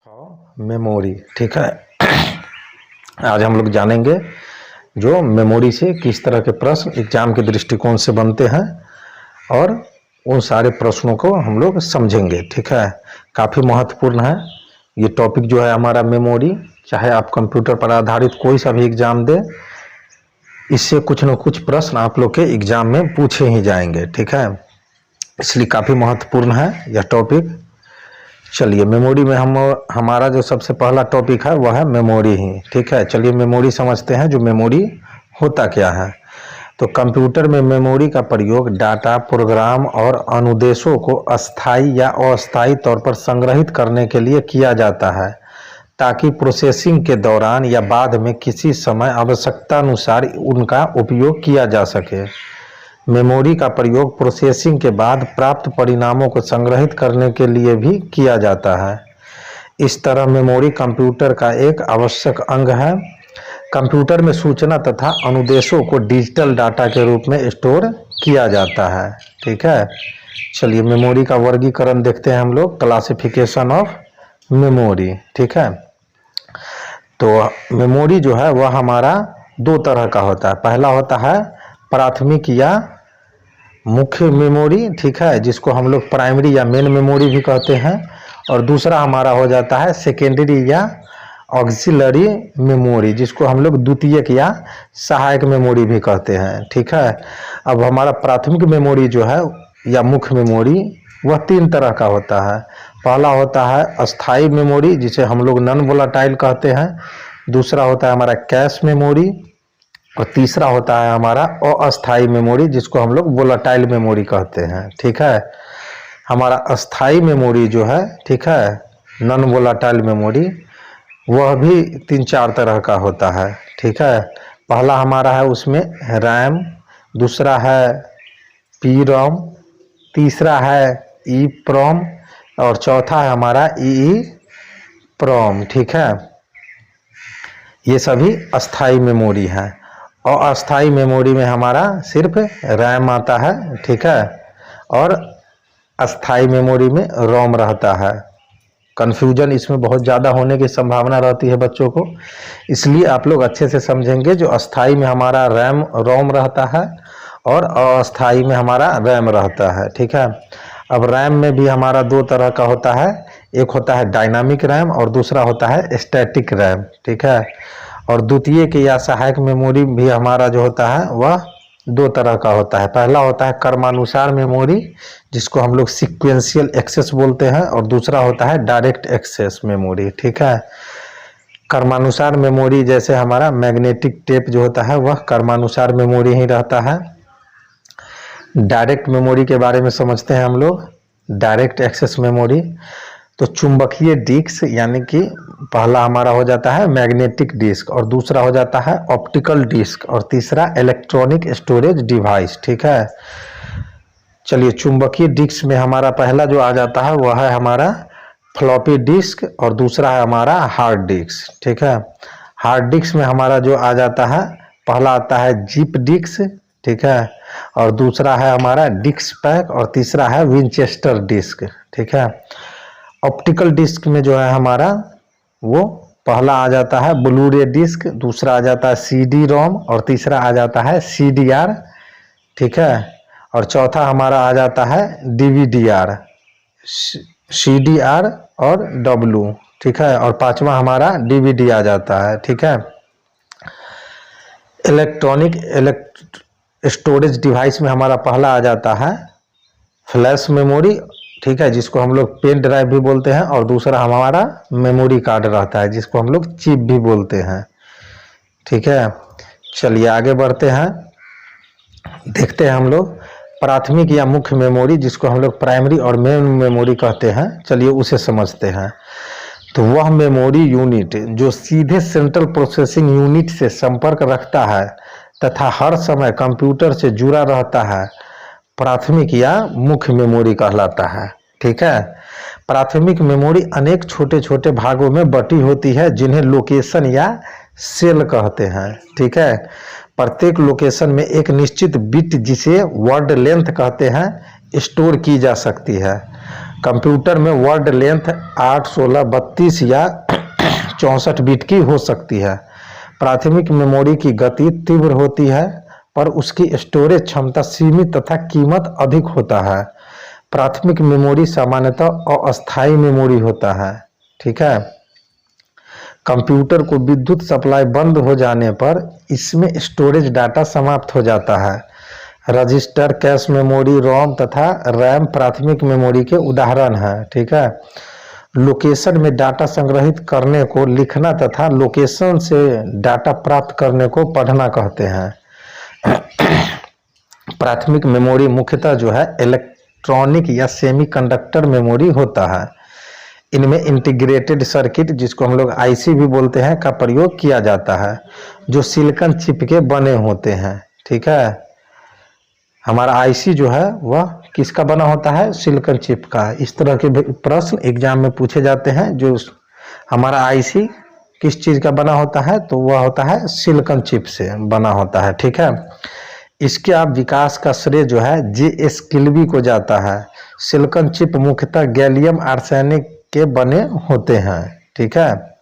Memory. ठीक है, आज हम लोग जानेंगे जो मेमोरी से किस तरह के प्रश्न एग्जाम के दृष्टिकोण से बनते हैं और उन सारे प्रश्नों को हम लोग समझेंगे। ठीक है, काफ़ी महत्वपूर्ण है ये टॉपिक जो है हमारा मेमोरी। चाहे आप कंप्यूटर पर आधारित कोई सा भी एग्जाम दे, इससे कुछ न कुछ प्रश्न आप लोग के एग्जाम में पूछे ही जाएंगे। ठीक है, इसलिए काफ़ी महत्वपूर्ण है यह टॉपिक। चलिए, मेमोरी में हमारा जो सबसे पहला टॉपिक है वह है मेमोरी ही। ठीक है, चलिए मेमोरी समझते हैं। जो मेमोरी होता क्या है, तो कंप्यूटर में मेमोरी का प्रयोग डाटा, प्रोग्राम और अनुदेशों को अस्थायी या अस्थायी तौर पर संग्रहित करने के लिए किया जाता है, ताकि प्रोसेसिंग के दौरान या बाद में किसी समय आवश्यकता अनुसार उनका उपयोग किया जा सके। मेमोरी का प्रयोग प्रोसेसिंग के बाद प्राप्त परिणामों को संग्रहित करने के लिए भी किया जाता है। इस तरह मेमोरी कंप्यूटर का एक आवश्यक अंग है। कंप्यूटर में सूचना तथा अनुदेशों को डिजिटल डाटा के रूप में स्टोर किया जाता है। ठीक है, चलिए मेमोरी का वर्गीकरण देखते हैं हम लोग, क्लासिफिकेशन ऑफ मेमोरी। ठीक है, तो मेमोरी जो है वह हमारा दो तरह का होता है। पहला होता है प्राथमिक या मुख्य मेमोरी, ठीक है, जिसको हम लोग प्राइमरी या मेन मेमोरी भी कहते हैं। और दूसरा हमारा हो जाता है सेकेंडरी या ऑक्सिलरी मेमोरी, जिसको हम लोग द्वितीयक या सहायक मेमोरी भी कहते हैं। ठीक है, अब हमारा प्राथमिक मेमोरी जो है या मुख्य मेमोरी, वह तीन तरह का होता है। पहला होता है अस्थायी मेमोरी, जिसे हम लोग नॉन वोलेटाइल कहते हैं। दूसरा होता है हमारा कैश मेमोरी, और तीसरा होता है हमारा अस्थायी मेमोरी, जिसको हम लोग वोलेटाइल मेमोरी कहते हैं। ठीक है, हमारा अस्थायी मेमोरी जो है, ठीक है, नॉन वोलेटाइल मेमोरी, वह भी तीन चार तरह का होता है। ठीक है, पहला हमारा है उसमें रैम, दूसरा है पी रोम, तीसरा है ई प्रोम, और चौथा है हमारा ई प्रोम। ठीक है, ये सभी अस्थायी मेमोरी है। और अस्थायी मेमोरी में हमारा सिर्फ रैम आता है। ठीक है, और अस्थायी मेमोरी में रोम रहता है। कन्फ्यूजन इसमें बहुत ज़्यादा होने की संभावना रहती है बच्चों को, इसलिए आप लोग अच्छे से समझेंगे। जो अस्थायी में हमारा रैम रोम रहता है और अस्थायी में हमारा रैम रहता है। ठीक है, अब रैम में भी हमारा दो तरह का होता है, एक होता है डायनामिक रैम और दूसरा होता है स्टैटिक रैम। ठीक है, और द्वितीय के या सहायक मेमोरी भी हमारा जो होता है वह दो तरह का होता है। पहला होता है क्रमानुसार मेमोरी, जिसको हम लोग सीक्वेंशियल एक्सेस बोलते हैं, और दूसरा होता है डायरेक्ट एक्सेस मेमोरी। ठीक है, क्रमानुसार मेमोरी जैसे हमारा मैग्नेटिक टेप जो होता है वह क्रमानुसार मेमोरी ही रहता है। डायरेक्ट मेमोरी के बारे में समझते हैं हम लोग। डायरेक्ट एक्सेस मेमोरी, तो चुंबकीय डिस्क, यानी कि पहला हमारा हो जाता है मैग्नेटिक डिस्क, और दूसरा हो जाता है ऑप्टिकल डिस्क, और तीसरा इलेक्ट्रॉनिक स्टोरेज डिवाइस। ठीक है, चलिए चुंबकीय डिस्क में हमारा पहला जो आ जाता है वह है हमारा फ्लॉपी डिस्क, और दूसरा है हमारा हार्ड डिस्क। ठीक है, हार्ड डिस्क में हमारा जो आ जाता है, पहला आता है जिप डिस्क, ठीक है, और दूसरा है हमारा डिस्क पैक, और तीसरा है विंचेस्टर डिस्क। ठीक है, ऑप्टिकल डिस्क में जो है हमारा वो पहला आ जाता है ब्लू रे डिस्क, दूसरा आ जाता है सीडी रोम, और तीसरा आ जाता है सीडीआर। ठीक है, और चौथा हमारा आ जाता है डीवीडीआर, सीडीआर और डब्लू। ठीक है, और पांचवा हमारा डीवीडी आ जाता है। ठीक है, इलेक्ट्रॉनिक स्टोरेज डिवाइस में हमारा पहला आ जाता है फ्लैश मेमोरी, ठीक है, जिसको हम लोग पेन ड्राइव भी बोलते हैं, और दूसरा हमारा मेमोरी कार्ड रहता है, जिसको हम लोग चिप भी बोलते हैं। ठीक है, चलिए आगे बढ़ते हैं, देखते हैं हम लोग प्राथमिक या मुख्य मेमोरी, जिसको हम लोग प्राइमरी और मेन मेमोरी कहते हैं। चलिए उसे समझते हैं। तो वह मेमोरी यूनिट जो सीधे सेंट्रल प्रोसेसिंग यूनिट से संपर्क रखता है तथा हर समय कंप्यूटर से जुड़ा रहता है, प्राथमिक या मुख्य मेमोरी कहलाता है। ठीक है, प्राथमिक मेमोरी अनेक छोटे छोटे भागों में बटी होती है, जिन्हें लोकेशन या सेल कहते हैं। ठीक है, प्रत्येक लोकेशन में एक निश्चित बिट, जिसे वर्ड लेंथ कहते हैं, स्टोर की जा सकती है। कंप्यूटर में वर्ड लेंथ 8, 16, 32 या 64 बिट की हो सकती है। प्राथमिक मेमोरी की गति तीव्र होती है पर उसकी स्टोरेज क्षमता सीमित तथा कीमत अधिक होता है। प्राथमिक मेमोरी सामान्यतः अस्थायी मेमोरी होता है। ठीक है। कंप्यूटर को विद्युत सप्लाई बंद हो जाने पर इसमें स्टोरेज डाटा समाप्त हो जाता है। रजिस्टर, कैश मेमोरी, रोम तथा रैम प्राथमिक मेमोरी के उदाहरण हैं। ठीक है। लोकेशन में डाटा संग्रहित करने को लिखना तथा लोकेशन से डाटा प्राप्त करने को पढ़ना कहते हैं। प्राथमिक मेमोरी मुख्यतः जो है इलेक्ट्रॉनिक या सेमीकंडक्टर मेमोरी होता है। इनमें इंटीग्रेटेड सर्किट, जिसको हम लोग आईसी भी बोलते हैं, का प्रयोग किया जाता है, जो सिलिकॉन चिप के बने होते हैं। ठीक है। हमारा आईसी जो है वह किसका बना होता है? सिलिकॉन चिप का। इस तरह के प्रश्न एग्जाम में पूछे जाते हैं। जो हमारा आईसी किस चीज़ का बना होता है? तो वह होता है सिलिकॉन चिप से बना होता है। ठीक है। इसके आप विकास का श्रेय जो है JS किल्बी को जाता है। सिलिकॉन चिप मुख्यतः गैलियम आर्सेनिक के बने होते हैं। ठीक है।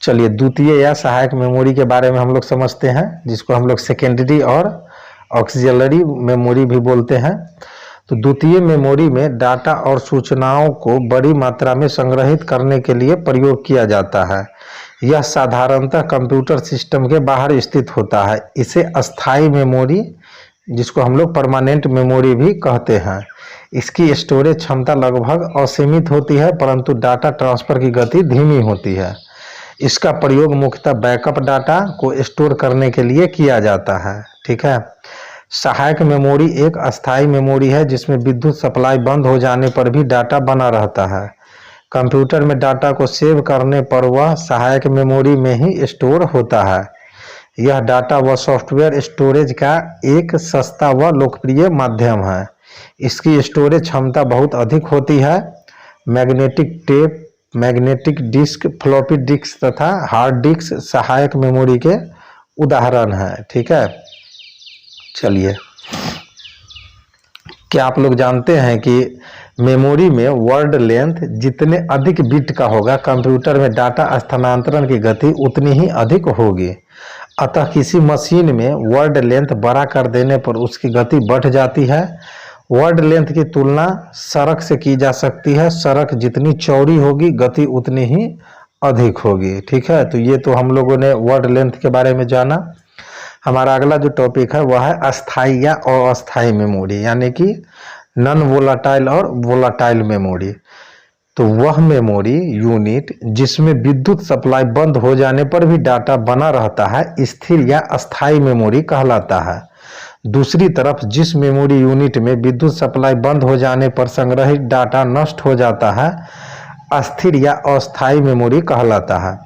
चलिए, द्वितीय या सहायक मेमोरी के बारे में हम लोग समझते हैं, जिसको हम लोग सेकेंडरी और ऑक्सिलरी मेमोरी भी बोलते हैं। तो द्वितीय मेमोरी में डाटा और सूचनाओं को बड़ी मात्रा में संग्रहित करने के लिए प्रयोग किया जाता है। यह साधारणतः कंप्यूटर सिस्टम के बाहर स्थित होता है। इसे अस्थायी मेमोरी, जिसको हम लोग परमानेंट मेमोरी भी कहते हैं। इसकी स्टोरेज क्षमता लगभग असीमित होती है, परंतु डाटा ट्रांसफर की गति धीमी होती है। इसका प्रयोग मुख्यतः बैकअप डाटा को स्टोर करने के लिए किया जाता है। ठीक है। सहायक मेमोरी एक अस्थायी मेमोरी है जिसमें विद्युत सप्लाई बंद हो जाने पर भी डाटा बना रहता है। कंप्यूटर में डाटा को सेव करने पर वह सहायक मेमोरी में ही स्टोर होता है। यह डाटा व सॉफ्टवेयर स्टोरेज का एक सस्ता व लोकप्रिय माध्यम है। इसकी स्टोरेज क्षमता बहुत अधिक होती है। Magnetic tape, magnetic disk, floppy disk तथा हार्ड डिस्क सहायक मेमोरी के उदाहरण हैं। ठीक है। चलिए, क्या आप लोग जानते हैं कि मेमोरी में वर्ड लेंथ जितने अधिक बिट का होगा, कंप्यूटर में डाटा स्थानांतरण की गति उतनी ही अधिक होगी। अतः किसी मशीन में वर्ड लेंथ बड़ा कर देने पर उसकी गति बढ़ जाती है। वर्ड लेंथ की तुलना सड़क से की जा सकती है। सड़क जितनी चौड़ी होगी, गति उतनी ही अधिक होगी। ठीक है। तो ये तो हम लोगों ने वर्ड लेंथ के बारे में जाना। हमारा अगला जो टॉपिक है वह है अस्थाई या अस्थाई मेमोरी, यानी कि नॉन वोलाटाइल और वोलाटाइल मेमोरी। तो वह मेमोरी यूनिट जिसमें विद्युत सप्लाई बंद हो जाने पर भी डाटा बना रहता है, स्थिर या अस्थाई मेमोरी कहलाता है। दूसरी तरफ जिस मेमोरी यूनिट में विद्युत सप्लाई बंद हो जाने पर संग्रहित डाटा नष्ट हो जाता है, अस्थिर या अस्थाई मेमोरी कहलाता है।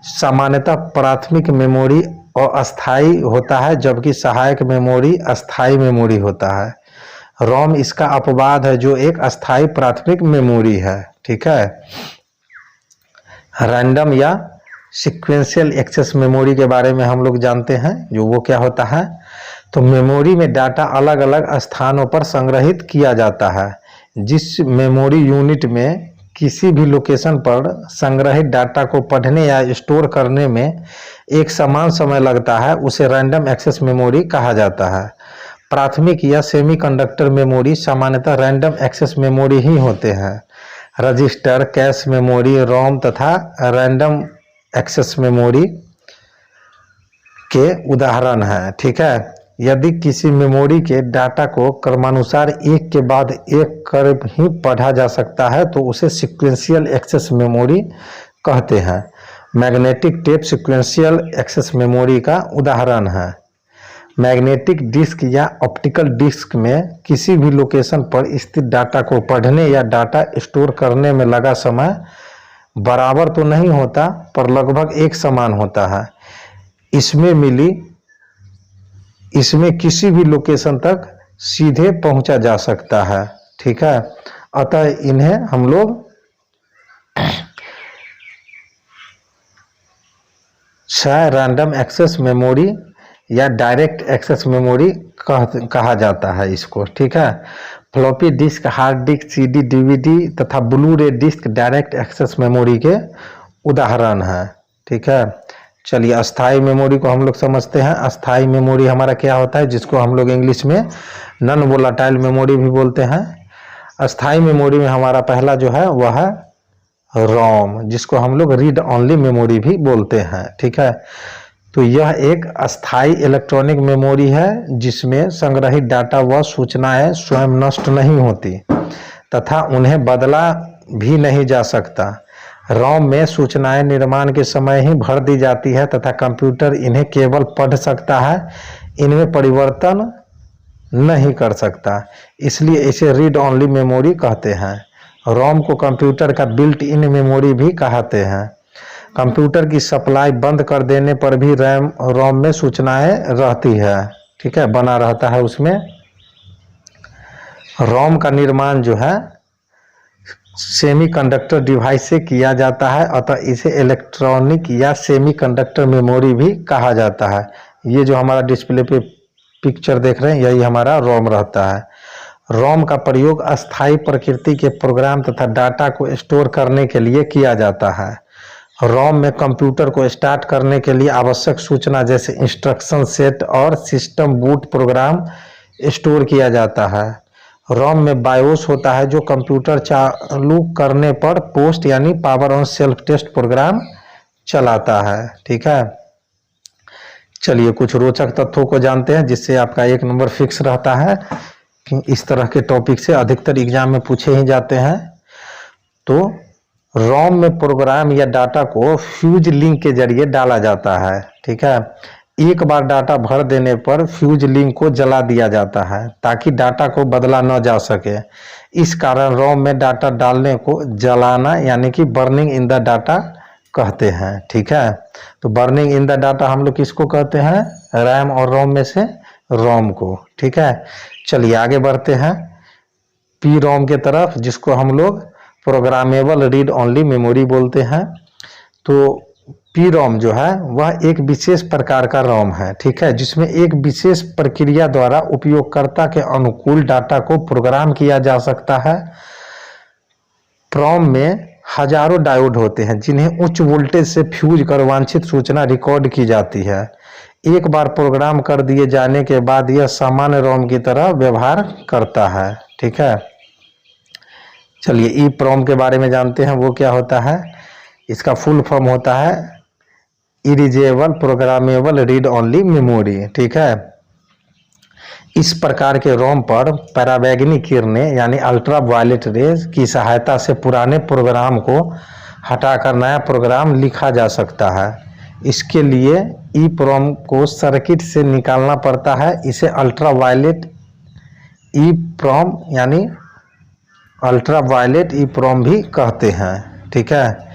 सामान्यतः प्राथमिक मेमोरी अस्थाई होता है, जबकि सहायक मेमोरी अस्थाई मेमोरी होता है। रोम इसका अपवाद है, जो एक अस्थाई प्राथमिक मेमोरी है। ठीक है। रैंडम या सीक्वेंशियल एक्सेस मेमोरी के बारे में हम लोग जानते हैं, जो वो क्या होता है। तो मेमोरी में डाटा अलग अलग स्थानों पर संग्रहित किया जाता है। जिस मेमोरी यूनिट में किसी भी लोकेशन पर संग्रहित डाटा को पढ़ने या स्टोर करने में एक समान समय लगता है, उसे रैंडम एक्सेस मेमोरी कहा जाता है। प्राथमिक या सेमीकंडक्टर मेमोरी सामान्यतः रैंडम एक्सेस मेमोरी ही होते हैं। रजिस्टर, कैश मेमोरी, रोम तथा रैंडम एक्सेस मेमोरी के उदाहरण हैं। ठीक है। यदि किसी मेमोरी के डाटा को क्रमानुसार एक के बाद एक कर ही पढ़ा जा सकता है, तो उसे सीक्वेंशियल एक्सेस मेमोरी कहते हैं। Magnetic tape sequential access memory का उदाहरण है। मैग्नेटिक डिस्क या ऑप्टिकल डिस्क में किसी भी लोकेशन पर स्थित डाटा को पढ़ने या डाटा स्टोर करने में लगा समय बराबर तो नहीं होता, पर लगभग एक समान होता है। इसमें किसी भी लोकेशन तक सीधे पहुंचा जा सकता है। ठीक है। अतः इन्हें हम लोग रैंडम एक्सेस मेमोरी या डायरेक्ट एक्सेस मेमोरी कहा जाता है इसको। ठीक है। Floppy disk, hard disk, CD, DVD तथा ब्लू रे डिस्क डायरेक्ट एक्सेस मेमोरी के उदाहरण है। ठीक है, चलिए अस्थाई मेमोरी को हम लोग समझते हैं। अस्थाई मेमोरी हमारा क्या होता है, जिसको हम लोग इंग्लिश में नॉन वोलाटाइल मेमोरी भी बोलते हैं। अस्थाई मेमोरी में हमारा पहला जो है वह है रोम, जिसको हम लोग रीड ओनली मेमोरी भी बोलते हैं। ठीक है, तो यह एक अस्थाई इलेक्ट्रॉनिक मेमोरी है जिसमें संग्रहित डाटा व सूचनाएं स्वयं नष्ट नहीं होती तथा उन्हें बदला भी नहीं जा सकता। रोम में सूचनाएं निर्माण के समय ही भर दी जाती है तथा कंप्यूटर इन्हें केवल पढ़ सकता है, इनमें परिवर्तन नहीं कर सकता, इसलिए इसे रीड ओनली मेमोरी कहते हैं। रोम को कंप्यूटर का बिल्ट इन मेमोरी भी कहते हैं। कंप्यूटर की सप्लाई बंद कर देने पर भी रोम में सूचनाएं रहती है। ठीक है, बना रहता है उसमें। रोम का निर्माण जो है सेमीकंडक्टर डिवाइस से किया जाता है, अतः इसे इलेक्ट्रॉनिक या सेमीकंडक्टर मेमोरी भी कहा जाता है। ये जो हमारा डिस्प्ले पे पिक्चर देख रहे हैं यही हमारा रोम रहता है। रोम का प्रयोग अस्थायी प्रकृति के प्रोग्राम तथा डाटा को स्टोर करने के लिए किया जाता है। रोम में कंप्यूटर को स्टार्ट करने के लिए आवश्यक सूचना जैसे इंस्ट्रक्शन सेट और सिस्टम बूट प्रोग्राम स्टोर किया जाता है। रोम में बायोस होता है जो कंप्यूटर चालू करने पर पोस्ट यानी power on self test program चलाता है। ठीक है, चलिए कुछ रोचक तथ्यों को जानते हैं जिससे आपका 1 नंबर फिक्स रहता है कि इस तरह के टॉपिक से अधिकतर एग्जाम में पूछे ही जाते हैं। तो रोम में प्रोग्राम या डाटा को फ्यूज लिंक के जरिए डाला जाता है। ठीक है, एक बार डाटा भर देने पर फ्यूज लिंक को जला दिया जाता है ताकि डाटा को बदला न जा सके। इस कारण रोम में डाटा डालने को जलाना यानी कि बर्निंग इन द डाटा कहते हैं। ठीक है, तो बर्निंग इन द डाटा हम लोग किसको कहते हैं, रैम और रोम में से रोम को। ठीक है, चलिए आगे बढ़ते हैं पी रोम के तरफ, जिसको हम लोग प्रोग्रामेबल रीड ओनली मेमोरी बोलते हैं। तो पी रोम जो है वह एक विशेष प्रकार का रोम है। ठीक है, जिसमें एक विशेष प्रक्रिया द्वारा उपयोगकर्ता के अनुकूल डाटा को प्रोग्राम किया जा सकता है। प्रोम में हजारों डायोड होते हैं जिन्हें उच्च वोल्टेज से फ्यूज कर वांछित सूचना रिकॉर्ड की जाती है। एक बार प्रोग्राम कर दिए जाने के बाद यह सामान्य रोम की तरह व्यवहार करता है। ठीक है, चलिए ई प्रोम के बारे में जानते हैं, वो क्या होता है। इसका फुल फॉर्म होता है erasable programmable read only memory. ठीक है, इस प्रकार के रोम पर पराबैंगनी किरणें यानी अल्ट्रा वायलेट रेज की सहायता से पुराने प्रोग्राम को हटाकर नया प्रोग्राम लिखा जा सकता है। इसके लिए ई प्रोम को सर्किट से निकालना पड़ता है। इसे अल्ट्रा वायलेट ई प्रोम यानी अल्ट्रा वायलेट ई प्रोम भी कहते हैं। ठीक है,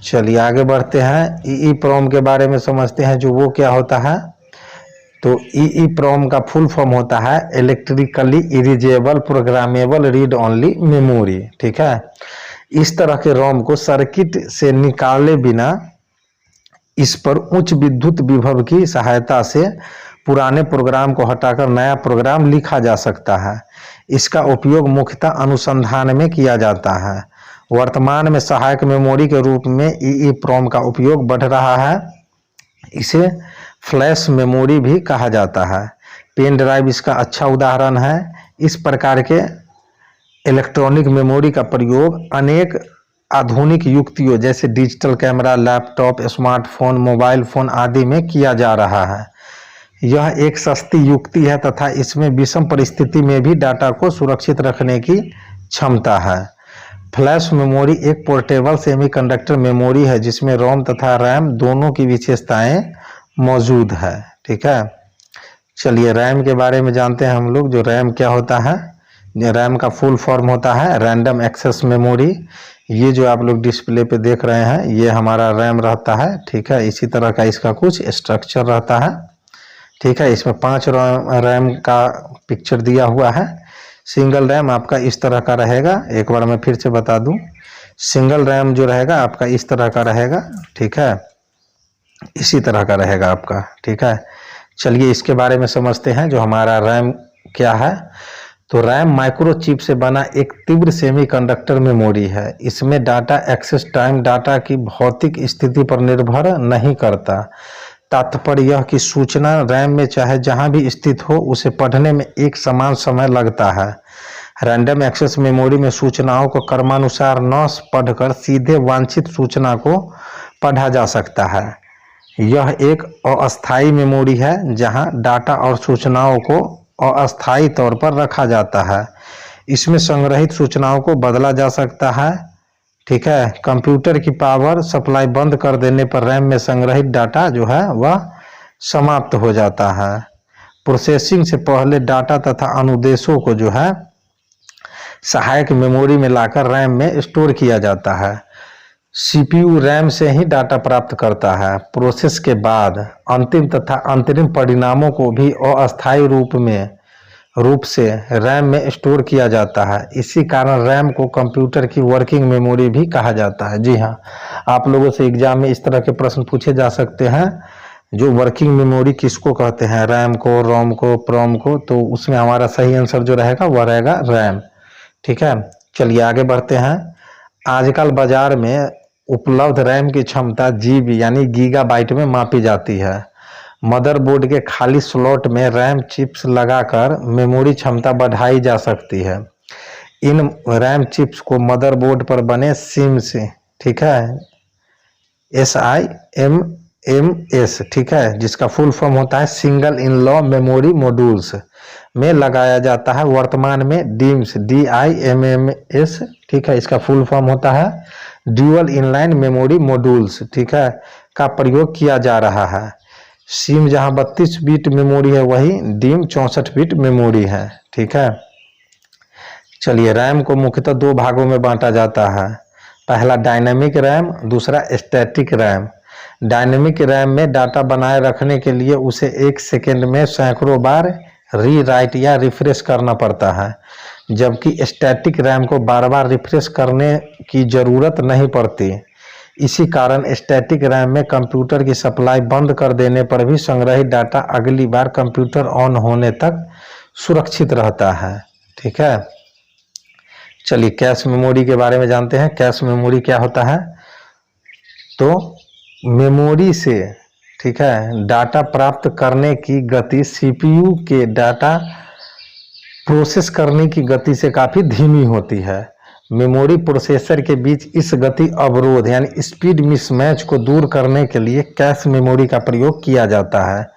चलिए आगे बढ़ते हैं। ई प्रोम के बारे में समझते हैं जो वो क्या होता है। तो ई प्रोम का फुल फॉर्म होता है electrically erasable programmable read only memory. ठीक है, इस तरह के रोम को सर्किट से निकाले बिना इस पर उच्च विद्युत विभव की सहायता से पुराने प्रोग्राम को हटाकर नया प्रोग्राम लिखा जा सकता है। इसका उपयोग मुख्यतः अनुसंधान में किया जाता है। वर्तमान में सहायक मेमोरी के रूप में ई प्रोम का उपयोग बढ़ रहा है। इसे फ्लैश मेमोरी भी कहा जाता है। पेन ड्राइव इसका अच्छा उदाहरण है। इस प्रकार के इलेक्ट्रॉनिक मेमोरी का प्रयोग अनेक आधुनिक युक्तियों जैसे digital camera, laptop, smartphone, mobile phone आदि में किया जा रहा है। यह एक सस्ती युक्ति है तथा इसमें विषम परिस्थिति में भी डाटा को सुरक्षित रखने की क्षमता है। फ्लैश मेमोरी एक पोर्टेबल सेमीकंडक्टर मेमोरी है जिसमें रोम तथा रैम दोनों की विशेषताएं मौजूद है। ठीक है, चलिए रैम के बारे में जानते हैं हम लोग। जो रैम क्या होता है, रैम का फुल फॉर्म होता है रैंडम एक्सेस मेमोरी। ये जो आप लोग डिस्प्ले पे देख रहे हैं ये हमारा रैम रहता है। ठीक है, इसी तरह का इसका कुछ स्ट्रक्चर रहता है। ठीक है, इसमें 5 रैम का पिक्चर दिया हुआ है। सिंगल रैम आपका इस तरह का रहेगा। एक बार मैं फिर से बता दूं, सिंगल रैम जो रहेगा आपका इस तरह का रहेगा। ठीक है, इसी तरह का रहेगा आपका। ठीक है, चलिए इसके बारे में समझते हैं जो हमारा रैम क्या है। तो रैम माइक्रोचिप से बना एक तीव्र सेमीकंडक्टर मेमोरी है। इसमें डाटा एक्सेस टाइम डाटा की भौतिक स्थिति पर निर्भर नहीं करता। तात्पर्य यह कि सूचना रैम में चाहे जहां भी स्थित हो उसे पढ़ने में एक समान समय लगता है। रैंडम एक्सेस मेमोरी में सूचनाओं को क्रमानुसार न पढ़कर सीधे वांछित सूचना को पढ़ा जा सकता है। यह एक अस्थायी मेमोरी है जहां डाटा और सूचनाओं को अस्थायी तौर पर रखा जाता है। इसमें संग्रहित सूचनाओं को बदला जा सकता है। ठीक है, कंप्यूटर की पावर सप्लाई बंद कर देने पर रैम में संग्रहित डाटा जो है वह समाप्त हो जाता है। प्रोसेसिंग से पहले डाटा तथा अनुदेशों को जो है सहायक मेमोरी में लाकर रैम में स्टोर किया जाता है। सीपीयू रैम से ही डाटा प्राप्त करता है। प्रोसेस के बाद अंतिम तथा अंतरिम परिणामों को भी अस्थायी रूप से रैम में स्टोर किया जाता है। इसी कारण रैम को कंप्यूटर की वर्किंग मेमोरी भी कहा जाता है। जी हाँ, आप लोगों से एग्जाम में इस तरह के प्रश्न पूछे जा सकते हैं। जो वर्किंग मेमोरी किसको कहते हैं, रैम को, रोम को, प्रोम को, तो उसमें हमारा सही आंसर जो रहेगा वह रहेगा रैम। ठीक है, चलिए आगे बढ़ते हैं। आजकल बाजार में उपलब्ध रैम की क्षमता जीबी यानी गीगाबाइट में मापी जाती है। मदरबोर्ड के खाली स्लॉट में रैम चिप्स लगाकर मेमोरी क्षमता बढ़ाई जा सकती है। इन रैम चिप्स को मदरबोर्ड पर बने सिम से, ठीक है, SIMMS, ठीक है, जिसका फुल फॉर्म होता है single in law memory modules में लगाया जाता है। वर्तमान में DIMMS, DIMMS, ठीक है, इसका फुल फॉर्म होता है ड्यूअल इनलाइन मेमोरी मॉड्यूल्स, ठीक है, का प्रयोग किया जा रहा है। सिम जहां 32 बिट मेमोरी है वही DIMM 64 बिट मेमोरी है। ठीक है, चलिए रैम को मुख्यतः दो भागों में बांटा जाता है। पहला डायनेमिक रैम, दूसरा स्टैटिक रैम। डायनेमिक रैम में डाटा बनाए रखने के लिए उसे एक सेकेंड में सैकड़ों बार रीराइट या रिफ्रेश करना पड़ता है, जबकि स्टैटिक रैम को बार बार रिफ्रेश करने की जरूरत नहीं पड़ती। इसी कारण स्टैटिक रैम में कंप्यूटर की सप्लाई बंद कर देने पर भी संग्रहित डाटा अगली बार कंप्यूटर ऑन होने तक सुरक्षित रहता है। ठीक है, चलिए कैश मेमोरी के बारे में जानते हैं। कैश मेमोरी क्या होता है? तो मेमोरी से, ठीक है, डाटा प्राप्त करने की गति सीपीयू के डाटा प्रोसेस करने की गति से काफ़ी धीमी होती है। मेमोरी प्रोसेसर के बीच इस गति अवरोध यानी स्पीड मिसमैच को दूर करने के लिए कैश मेमोरी का प्रयोग किया जाता है।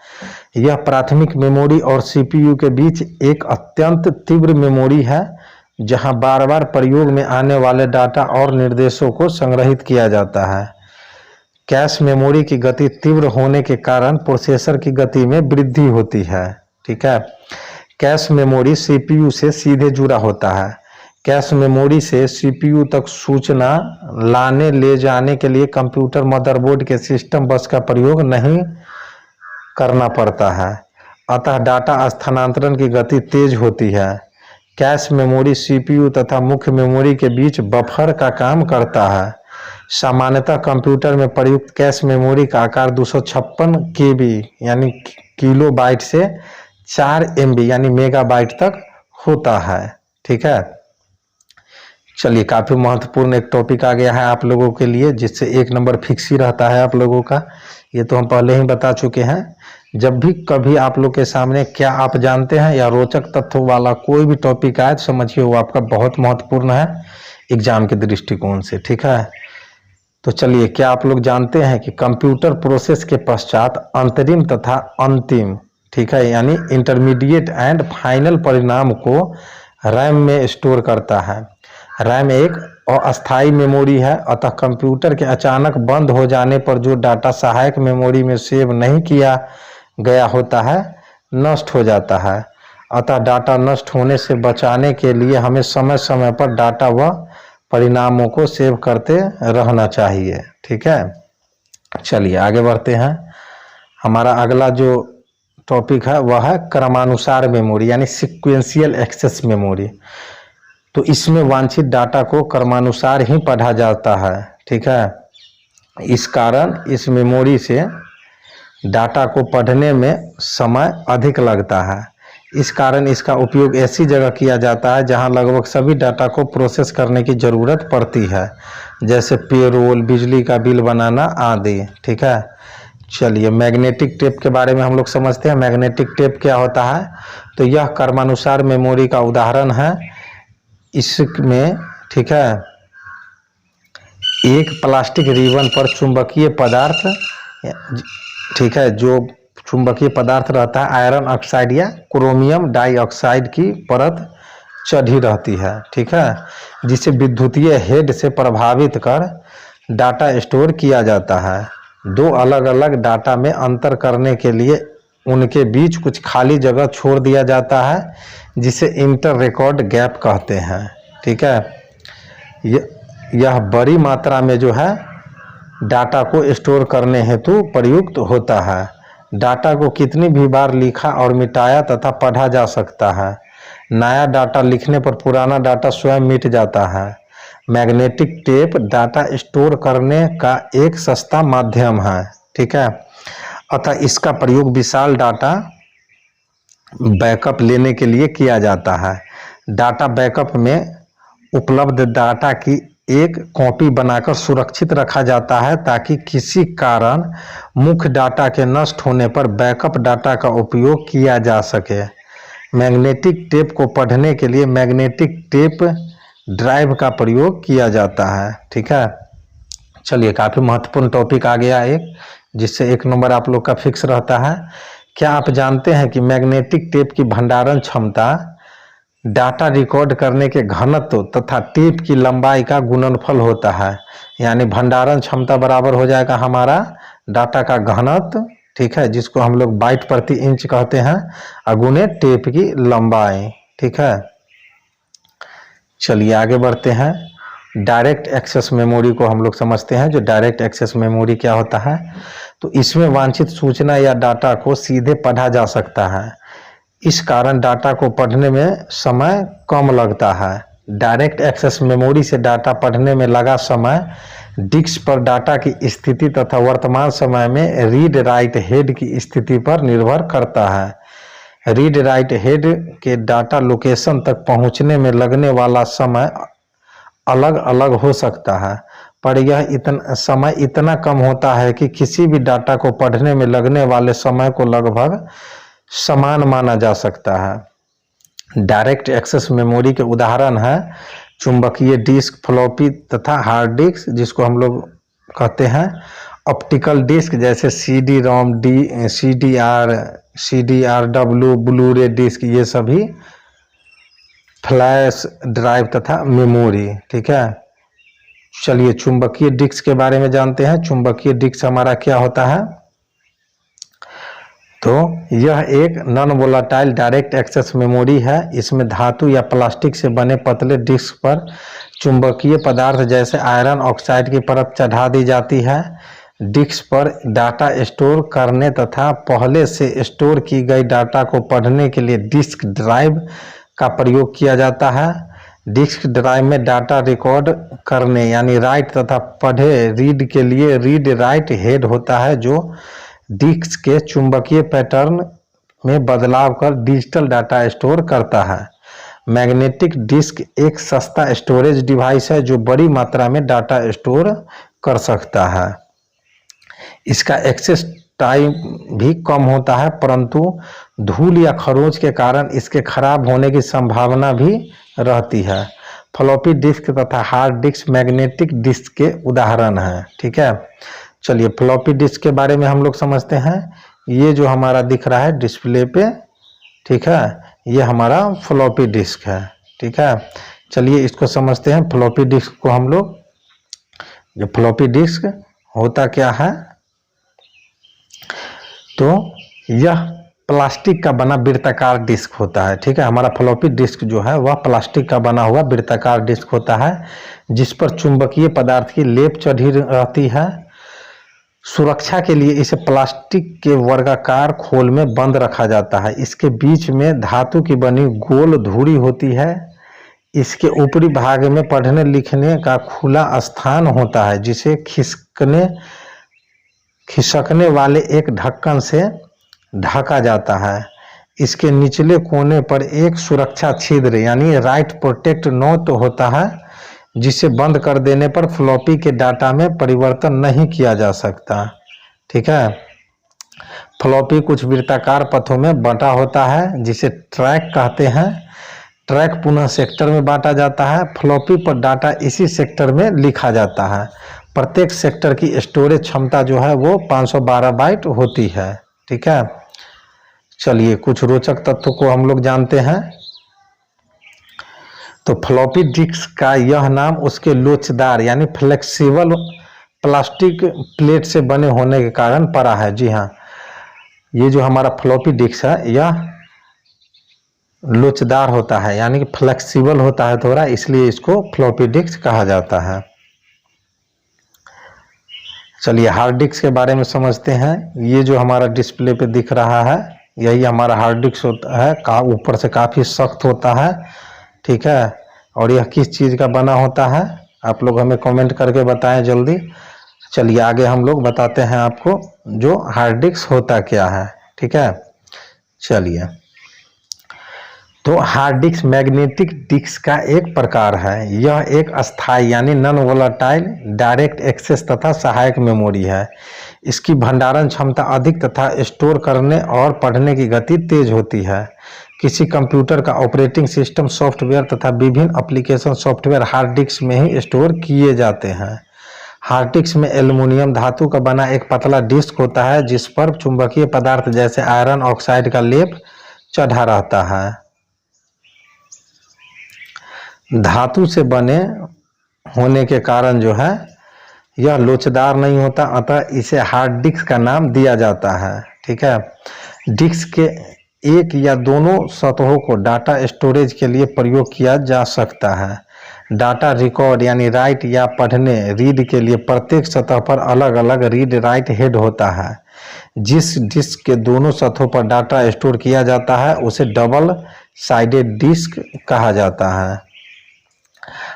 यह प्राथमिक मेमोरी और सीपीयू के बीच एक अत्यंत तीव्र मेमोरी है, जहां बार बार प्रयोग में आने वाले डाटा और निर्देशों को संग्रहित किया जाता है। कैश मेमोरी की गति तीव्र होने के कारण प्रोसेसर की गति में वृद्धि होती है। ठीक है, कैश मेमोरी सीपीयू से सीधे जुड़ा होता है। कैश मेमोरी से सीपीयू तक सूचना लाने ले जाने के लिए कंप्यूटर मदरबोर्ड के सिस्टम बस का प्रयोग नहीं करना पड़ता है, अतः डाटा स्थानांतरण की गति तेज होती है। कैश मेमोरी सीपीयू तथा मुख्य मेमोरी के बीच बफर का काम करता है। सामान्यतः कंप्यूटर में प्रयुक्त कैश मेमोरी का आकार 256 केबी यानी किलो बाइट से 4 MB यानी मेगाबाइट तक होता है। ठीक है, चलिए काफ़ी महत्वपूर्ण एक टॉपिक आ गया है आप लोगों के लिए, जिससे 1 नंबर फिक्स ही रहता है आप लोगों का। ये तो हम पहले ही बता चुके हैं। जब भी कभी आप लोग के सामने क्या आप जानते हैं या रोचक तथ्यों वाला कोई भी टॉपिक आए तो समझिए वो आपका बहुत महत्वपूर्ण है एग्जाम के दृष्टिकोण से। ठीक है, तो चलिए क्या आप लोग जानते हैं कि कंप्यूटर प्रोसेस के पश्चात अंतरिम तथा अंतिम, ठीक है, यानी इंटरमीडिएट एंड फाइनल परिणाम को रैम में स्टोर करता है। रैम एक अस्थायी मेमोरी है, अतः कंप्यूटर के अचानक बंद हो जाने पर जो डाटा सहायक मेमोरी में सेव नहीं किया गया होता है नष्ट हो जाता है। अतः डाटा नष्ट होने से बचाने के लिए हमें समय समय पर डाटा व परिणामों को सेव करते रहना चाहिए। ठीक है, चलिए आगे बढ़ते हैं। हमारा अगला जो टॉपिक है वह है क्रमानुसार मेमोरी यानी सीक्वेंशियल एक्सेस मेमोरी। तो इसमें वांछित डाटा को क्रमानुसार ही पढ़ा जाता है। ठीक है, इस कारण इस मेमोरी से डाटा को पढ़ने में समय अधिक लगता है। इस कारण इसका उपयोग ऐसी जगह किया जाता है जहां लगभग सभी डाटा को प्रोसेस करने की ज़रूरत पड़ती है, जैसे पेरोल, बिजली का बिल बनाना आदि। ठीक है, चलिए मैग्नेटिक टेप के बारे में हम लोग समझते हैं। मैग्नेटिक टेप क्या होता है? तो यह क्रमानुसार मेमोरी का उदाहरण है। इसमें ठीक है, एक प्लास्टिक रिबन पर चुंबकीय पदार्थ, ठीक है, जो चुंबकीय पदार्थ रहता है आयरन ऑक्साइड या क्रोमियम डाइऑक्साइड की परत चढ़ी रहती है। ठीक है, जिसे विद्युतीय हेड से प्रभावित कर डाटा स्टोर किया जाता है। दो अलग अलग डाटा में अंतर करने के लिए उनके बीच कुछ खाली जगह छोड़ दिया जाता है, जिसे इंटर रिकॉर्ड गैप कहते हैं। ठीक है, यह बड़ी मात्रा में जो है डाटा को स्टोर करने हेतु प्रयुक्त होता है। डाटा को कितनी भी बार लिखा और मिटाया तथा पढ़ा जा सकता है। नया डाटा लिखने पर पुराना डाटा स्वयं मिट जाता है। मैग्नेटिक टेप डाटा स्टोर करने का एक सस्ता माध्यम है। ठीक है, अतः इसका प्रयोग विशाल डाटा बैकअप लेने के लिए किया जाता है। डाटा बैकअप में उपलब्ध डाटा की एक कॉपी बनाकर सुरक्षित रखा जाता है, ताकि किसी कारण मुख्य डाटा के नष्ट होने पर बैकअप डाटा का उपयोग किया जा सके। मैग्नेटिक टेप को पढ़ने के लिए मैग्नेटिक टेप ड्राइव का प्रयोग किया जाता है। ठीक है, चलिए काफ़ी महत्वपूर्ण टॉपिक आ गया एक, जिससे 1 नंबर आप लोग का फिक्स रहता है। क्या आप जानते हैं कि मैग्नेटिक टेप की भंडारण क्षमता डाटा रिकॉर्ड करने के घनत्व तथा टेप की लंबाई का गुणनफल होता है? यानी भंडारण क्षमता बराबर हो जाएगा हमारा डाटा का घनत्व, ठीक है, जिसको हम लोग बाइट प्रति इंच कहते हैं, अगुने टेप की लंबाई। ठीक है, चलिए आगे बढ़ते हैं। डायरेक्ट एक्सेस मेमोरी को हम लोग समझते हैं। जो डायरेक्ट एक्सेस मेमोरी क्या होता है? तो इसमें वांछित सूचना या डाटा को सीधे पढ़ा जा सकता है। इस कारण डाटा को पढ़ने में समय कम लगता है। डायरेक्ट एक्सेस मेमोरी से डाटा पढ़ने में लगा समय डिस्क पर डाटा की स्थिति तथा वर्तमान समय में रीड राइट हेड की स्थिति पर निर्भर करता है। रीड राइट हेड के डाटा लोकेशन तक पहुंचने में लगने वाला समय अलग अलग हो सकता है, पर यह समय इतना कम होता है कि किसी भी डाटा को पढ़ने में लगने वाले समय को लगभग समान माना जा सकता है। डायरेक्ट एक्सेस मेमोरी के उदाहरण है चुंबकीय डिस्क, फ्लॉपी तथा हार्ड डिस्क, जिसको हम लोग कहते हैं ऑप्टिकल डिस्क, जैसे CD रोम, CDR डब्ल्यू, ब्लू रे डिस्क, ये सभी फ्लैश ड्राइव तथा मेमोरी। ठीक है, चलिए चुंबकीय डिस्क के बारे में जानते हैं। चुंबकीय डिस्क हमारा क्या होता है? तो यह एक non volatile direct access memory है। इसमें धातु या प्लास्टिक से बने पतले डिस्क पर चुंबकीय पदार्थ जैसे आयरन ऑक्साइड की परत चढ़ा दी जाती है। डिस्क पर डाटा स्टोर करने तथा पहले से स्टोर की गई डाटा को पढ़ने के लिए डिस्क ड्राइव का प्रयोग किया जाता है। डिस्क ड्राइव में डाटा रिकॉर्ड करने यानी राइट तथा पढ़े रीड के लिए रीड राइट हेड होता है, जो डिस्क के चुंबकीय पैटर्न में बदलाव कर डिजिटल डाटा स्टोर करता है। मैग्नेटिक डिस्क एक सस्ता स्टोरेज डिवाइस है जो बड़ी मात्रा में डाटा स्टोर कर सकता है। इसका एक्सेस टाइम भी कम होता है, परंतु धूल या खरोंच के कारण इसके खराब होने की संभावना भी रहती है। फ्लॉपी डिस्क तथा हार्ड डिस्क मैग्नेटिक डिस्क के उदाहरण हैं। ठीक है, चलिए फ्लॉपी डिस्क के बारे में हम लोग समझते हैं। ये जो हमारा दिख रहा है डिस्प्ले पे, ठीक है, ये हमारा फ्लॉपी डिस्क है। ठीक है, चलिए इसको समझते हैं। फ्लॉपी डिस्क को हम लोग, जो फ्लॉपी डिस्क होता क्या है, तो यह प्लास्टिक का बना वृत्ताकार डिस्क होता है। ठीक है, हमारा फ्लॉपी डिस्क जो है वह प्लास्टिक का बना हुआ वृत्ताकार डिस्क होता है, जिस पर चुंबकीय पदार्थ की लेप चढ़ी रहती है। सुरक्षा के लिए इसे प्लास्टिक के वर्गाकार खोल में बंद रखा जाता है। इसके बीच में धातु की बनी गोल धुरी होती है। इसके ऊपरी भाग में पढ़ने लिखने का खुला स्थान होता है, जिसे खिसकने वाले एक ढक्कन से ढका जाता है। इसके निचले कोने पर एक सुरक्षा छिद्र यानी राइट प्रोटेक्ट नोट होता है, जिसे बंद कर देने पर फ्लॉपी के डाटा में परिवर्तन नहीं किया जा सकता। ठीक है। फ्लॉपी कुछ वृत्ताकार पथों में बंटा होता है जिसे ट्रैक कहते हैं। ट्रैक पुनः सेक्टर में बांटा जाता है। फ्लॉपी पर डाटा इसी सेक्टर में लिखा जाता है। प्रत्येक सेक्टर की स्टोरेज क्षमता जो है वो 512 बाइट होती है। ठीक है। चलिए कुछ रोचक तथ्यों को हम लोग जानते हैं। तो फ्लॉपी डिस्क का यह नाम उसके लोचदार यानी फ्लेक्सिबल प्लास्टिक प्लेट से बने होने के कारण पड़ा है। जी हाँ, ये जो हमारा फ्लॉपी डिस्क है यह लोचदार होता है यानी कि फ्लेक्सिबल होता है थोड़ा, इसलिए इसको फ्लॉपी डिस्क कहा जाता है। चलिए हार्ड डिस्क के बारे में समझते हैं। ये जो हमारा डिस्प्ले पे दिख रहा है यही हमारा हार्ड डिस्क होता है। ऊपर से काफ़ी सख्त होता है। ठीक है। और यह किस चीज़ का बना होता है आप लोग हमें कमेंट करके बताएं जल्दी। चलिए आगे हम लोग बताते हैं आपको जो हार्ड डिस्क होता क्या है। ठीक है। चलिए, तो हार्ड डिस्क मैग्नेटिक डिस्क का एक प्रकार है। यह एक अस्थायी यानी नॉन वोलेटाइल डायरेक्ट एक्सेस तथा सहायक मेमोरी है। इसकी भंडारण क्षमता अधिक तथा स्टोर करने और पढ़ने की गति तेज होती है। किसी कंप्यूटर का ऑपरेटिंग सिस्टम सॉफ्टवेयर तथा विभिन्न एप्लीकेशन सॉफ्टवेयर हार्ड डिस्क में ही स्टोर किए जाते हैं। हार्ड डिस्क में एल्युमिनियम धातु का बना एक पतला डिस्क होता है जिस पर चुंबकीय पदार्थ जैसे आयरन ऑक्साइड का लेप चढ़ा रहता है। धातु से बने होने के कारण जो है यह लोचदार नहीं होता, अतः इसे हार्ड डिस्क का नाम दिया जाता है। ठीक है। डिस्क के एक या दोनों सतहों को डाटा स्टोरेज के लिए प्रयोग किया जा सकता है। डाटा रिकॉर्ड यानी राइट या पढ़ने रीड के लिए प्रत्येक सतह पर अलग अलग रीड राइट हेड होता है। जिस डिस्क के दोनों सतहों पर डाटा स्टोर किया जाता है उसे डबल साइडेड डिस्क कहा जाता है।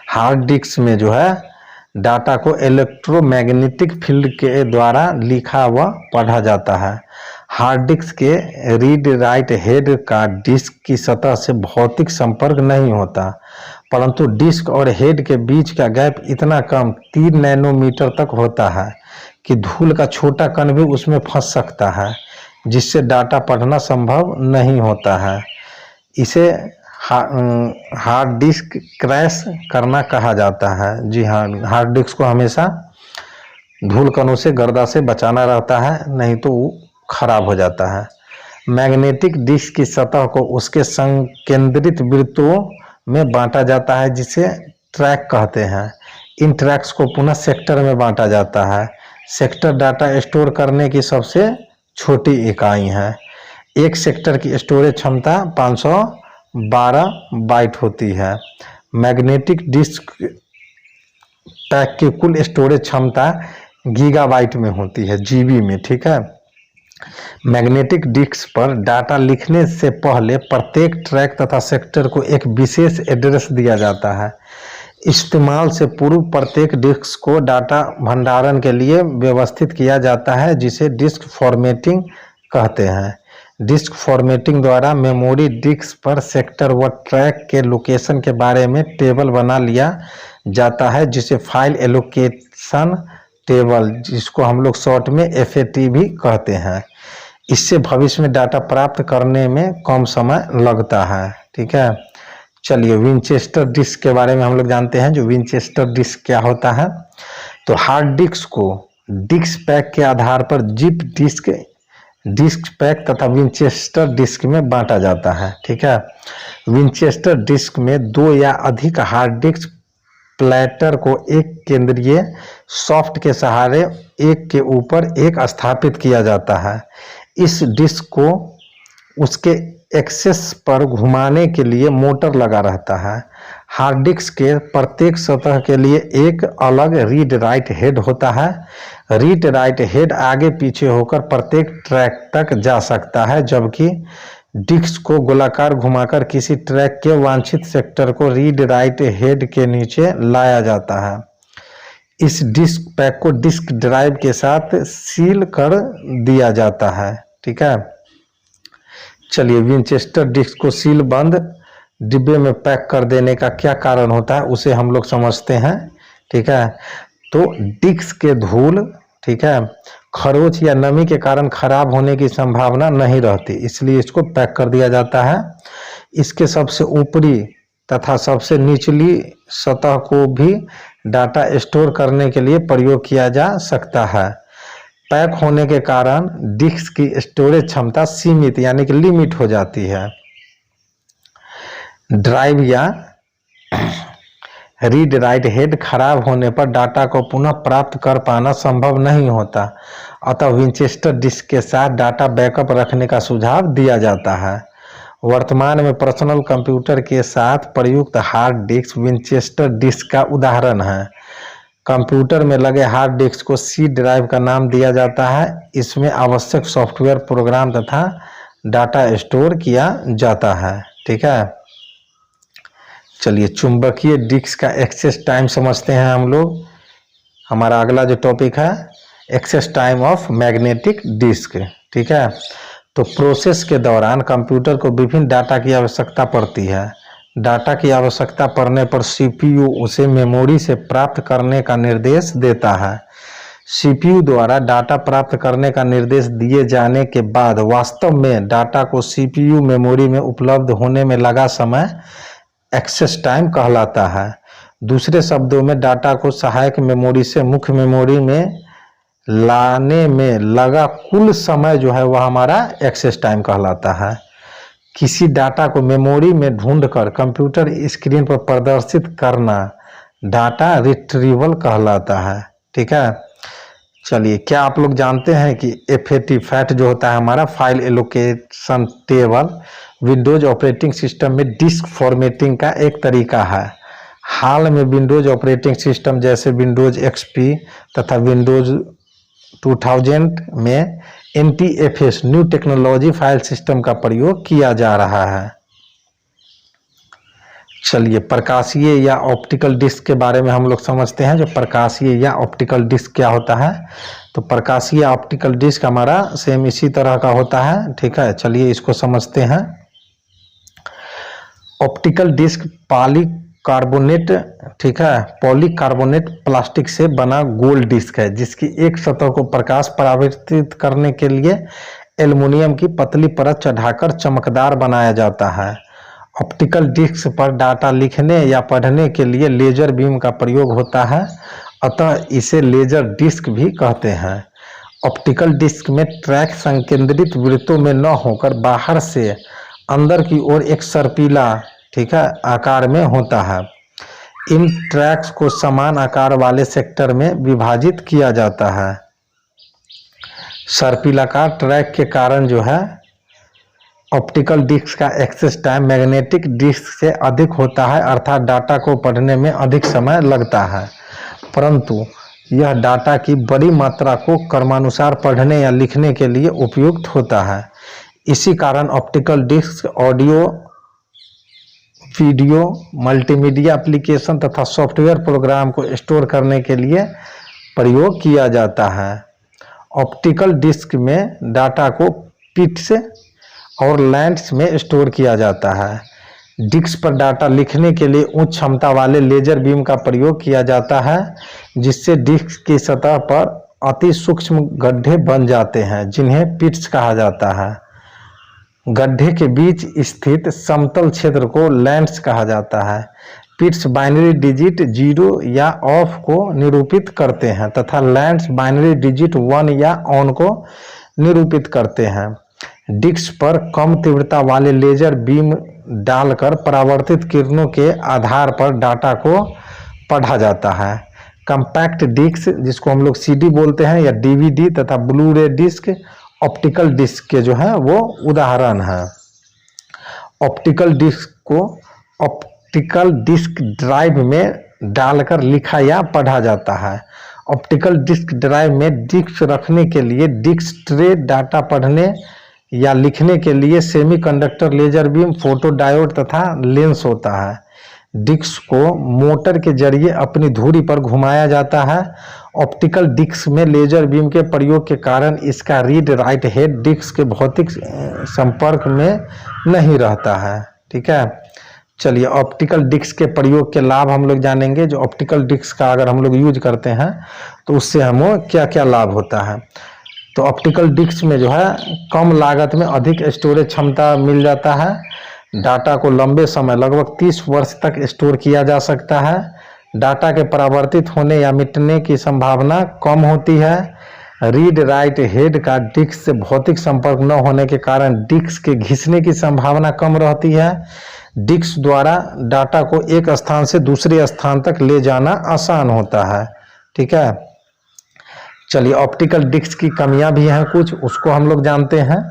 हार्ड डिस्क में जो है डाटा को इलेक्ट्रोमैग्नेटिक फील्ड के द्वारा लिखा व पढ़ा जाता है। हार्ड डिस्क के रीड राइट हेड का डिस्क की सतह से भौतिक संपर्क नहीं होता, परंतु डिस्क और हेड के बीच का गैप इतना कम 3 नैनोमीटर तक होता है कि धूल का छोटा कण भी उसमें फंस सकता है, जिससे डाटा पढ़ना संभव नहीं होता है। इसे हार्ड डिस्क क्रैश करना कहा जाता है। जी हाँ, हार्ड डिस्क को हमेशा धूल कणों से गर्दा से बचाना रहता है, नहीं तो वो खराब हो जाता है। मैग्नेटिक डिस्क की सतह को उसके संकेंद्रित वृत्तों में बांटा जाता है जिसे ट्रैक कहते हैं। इन ट्रैक्स को पुनः सेक्टर में बांटा जाता है। सेक्टर डाटा स्टोर करने की सबसे छोटी इकाई है। एक सेक्टर की स्टोरेज क्षमता 512 बाइट होती है। मैग्नेटिक डिस्क पैक की कुल स्टोरेज क्षमता गीगाबाइट में होती है, जीबी में। ठीक है। मैग्नेटिक डिस्क पर डाटा लिखने से पहले प्रत्येक ट्रैक तथा सेक्टर को एक विशेष एड्रेस दिया जाता है। इस्तेमाल से पूर्व प्रत्येक डिस्क को डाटा भंडारण के लिए व्यवस्थित किया जाता है जिसे डिस्क फॉर्मेटिंग कहते हैं। डिस्क फॉर्मेटिंग द्वारा मेमोरी डिस्क पर सेक्टर व ट्रैक के लोकेशन के बारे में टेबल बना लिया जाता है जिसे फाइल एलोकेशन टेबल, जिसको हम लोग शॉर्ट में FAT भी कहते हैं। इससे भविष्य में डाटा प्राप्त करने में कम समय लगता है। ठीक है। चलिए विंचेस्टर डिस्क के बारे में हम लोग जानते हैं। जो विंचेस्टर डिस्क क्या होता है, तो हार्ड डिस्क को डिस्क पैक के आधार पर जिप डिस्क, डिस्क पैक तथा विंचेस्टर डिस्क में बांटा जाता है। ठीक है। विंचेस्टर डिस्क में 2 या अधिक हार्ड डिस्क प्लेटर को एक केंद्रीय सॉफ्ट के सहारे एक के ऊपर एक स्थापित किया जाता है। इस डिस्क को उसके एक्सेस पर घुमाने के लिए मोटर लगा रहता है। हार्ड डिस्क के प्रत्येक सतह के लिए एक अलग रीड राइट हेड होता है। रीड राइट हेड आगे पीछे होकर प्रत्येक ट्रैक तक जा सकता है, जबकि डिस्क को गोलाकार घुमाकर किसी ट्रैक के वांछित सेक्टर को रीड राइट हेड के नीचे लाया जाता है। इस डिस्क पैक को डिस्क ड्राइव के साथ सील कर दिया जाता है। ठीक है। चलिए, विंचेस्टर डिस्क को सील बंद डिब्बे में पैक कर देने का क्या कारण होता है उसे हम लोग समझते हैं। ठीक है, तो डिस्क के धूल, ठीक है, खरोच या नमी के कारण खराब होने की संभावना नहीं रहती, इसलिए इसको पैक कर दिया जाता है। इसके सबसे ऊपरी तथा सबसे निचली सतह को भी डाटा स्टोर करने के लिए प्रयोग किया जा सकता है। पैक होने के कारण डिस्क की स्टोरेज क्षमता सीमित यानी कि लिमिट हो जाती है। ड्राइव या रीड राइट हेड खराब होने पर डाटा को पुनः प्राप्त कर पाना संभव नहीं होता, अतः विंचेस्टर डिस्क के साथ डाटा बैकअप रखने का सुझाव दिया जाता है। वर्तमान में पर्सनल कंप्यूटर के साथ प्रयुक्त हार्ड डिस्क विंचेस्टर डिस्क का उदाहरण है। कंप्यूटर में लगे हार्ड डिस्क को सी ड्राइव का नाम दिया जाता है। इसमें आवश्यक सॉफ्टवेयर, प्रोग्राम तथा डाटा स्टोर किया जाता है। ठीक है, चलिए चुंबकीय डिस्क का एक्सेस टाइम समझते हैं हम लोग। हमारा अगला जो टॉपिक है access time of magnetic disk. ठीक है, तो प्रोसेस के दौरान कंप्यूटर को विभिन्न डाटा की आवश्यकता पड़ती है। डाटा की आवश्यकता पड़ने पर सीपीयू उसे मेमोरी से प्राप्त करने का निर्देश देता है। सीपीयू द्वारा डाटा प्राप्त करने का निर्देश दिए जाने के बाद वास्तव में डाटा को सीपीयू मेमोरी में उपलब्ध होने में लगा समय एक्सेस टाइम कहलाता है। दूसरे शब्दों में डाटा को सहायक मेमोरी से मुख्य मेमोरी में लाने में लगा कुल समय जो है वह हमारा एक्सेस टाइम कहलाता है। किसी डाटा को मेमोरी में ढूंढकर कंप्यूटर स्क्रीन पर प्रदर्शित करना डाटा रिट्रीवल कहलाता है। ठीक है, चलिए क्या आप लोग जानते हैं कि FAT फैट जो होता है हमारा file allocation table Windows operating system में डिस्क फॉर्मेटिंग का एक तरीका है। हाल में विंडोज ऑपरेटिंग सिस्टम जैसे विंडोज XP तथा विंडोज 2000 में NTFS new technology file system का प्रयोग किया जा रहा है। चलिए प्रकाशीय या ऑप्टिकल डिस्क के बारे में हम लोग समझते हैं। जो प्रकाशीय या ऑप्टिकल डिस्क क्या होता है, तो प्रकाशीय ऑप्टिकल डिस्क हमारा सेम इसी तरह का होता है। ठीक है, चलिए इसको समझते हैं। ऑप्टिकल डिस्क पॉलीकार्बोनेट, ठीक है, पॉलीकार्बोनेट प्लास्टिक से बना गोल डिस्क है जिसकी एक सतह को प्रकाश परावर्तित करने के लिए एल्युमिनियम की पतली परत चढ़ाकर चमकदार बनाया जाता है। ऑप्टिकल डिस्क पर डाटा लिखने या पढ़ने के लिए लेजर बीम का प्रयोग होता है, अतः इसे लेजर डिस्क भी कहते हैं। ऑप्टिकल डिस्क में ट्रैक संकेंद्रित वृत्तों में न होकर बाहर से अंदर की ओर एक सर्पिला, ठीक है, आकार में होता है। इन ट्रैक्स को समान आकार वाले सेक्टर में विभाजित किया जाता है। सर्पिलाकार ट्रैक के कारण जो है ऑप्टिकल डिस्क का एक्सेस टाइम मैग्नेटिक डिस्क से अधिक होता है, अर्थात डाटा को पढ़ने में अधिक समय लगता है, परंतु यह डाटा की बड़ी मात्रा को क्रमानुसार पढ़ने या लिखने के लिए उपयुक्त होता है। इसी कारण optical disk audio, video, multimedia application तथा सॉफ्टवेयर प्रोग्राम को स्टोर करने के लिए प्रयोग किया जाता है। ऑप्टिकल डिस्क में डाटा को पिट्स और लैंड्स में स्टोर किया जाता है। डिस्क पर डाटा लिखने के लिए उच्च क्षमता वाले लेजर बीम का प्रयोग किया जाता है, जिससे डिस्क की सतह पर अति सूक्ष्म गड्ढे बन जाते हैं जिन्हें पिट्स कहा जाता है। गड्ढे के बीच स्थित समतल क्षेत्र को लैंड्स कहा जाता है। पिट्स बाइनरी डिजिट 0 या ऑफ को निरूपित करते हैं तथा लैंड्स बाइनरी डिजिट 1 या ऑन को निरूपित करते हैं। डिस्क पर कम तीव्रता वाले लेजर बीम डालकर परावर्तित किरणों के आधार पर डाटा को पढ़ा जाता है। कम्पैक्ट डिस्क, जिसको हम लोग CD बोलते हैं, या DVD तथा ब्लू रे डिस्क ऑप्टिकल डिस्क के जो है वो उदाहरण है। ऑप्टिकल डिस्क को ऑप्टिकल डिस्क ड्राइव में डालकर लिखा या पढ़ा जाता है। ऑप्टिकल डिस्क ड्राइव में डिस्क रखने के लिए डिस्क ट्रे, डाटा पढ़ने या लिखने के लिए semiconductor, laser beam, photo diode तथा लेंस होता है। डिस्क को मोटर के जरिए अपनी धुरी पर घुमाया जाता है। ऑप्टिकल डिस्क में लेजर बीम के प्रयोग के कारण इसका रीड राइट हेड डिस्क के भौतिक संपर्क में नहीं रहता है। ठीक है, चलिए ऑप्टिकल डिस्क के प्रयोग के लाभ हम लोग जानेंगे। जो ऑप्टिकल डिस्क का अगर हम लोग यूज करते हैं तो उससे हमें क्या क्या लाभ होता है। तो ऑप्टिकल डिस्क में जो है कम लागत में अधिक स्टोरेज क्षमता मिल जाता है। डाटा को लंबे समय लगभग 30 वर्ष तक स्टोर किया जा सकता है। डाटा के परावर्तित होने या मिटने की संभावना कम होती है। रीड राइट हेड का डिस्क से भौतिक संपर्क न होने के कारण डिस्क के घिसने की संभावना कम रहती है। डिस्क द्वारा डाटा को एक स्थान से दूसरे स्थान तक ले जाना आसान होता है। ठीक है, चलिए ऑप्टिकल डिस्क की कमियां भी हैं कुछ, उसको हम लोग जानते हैं।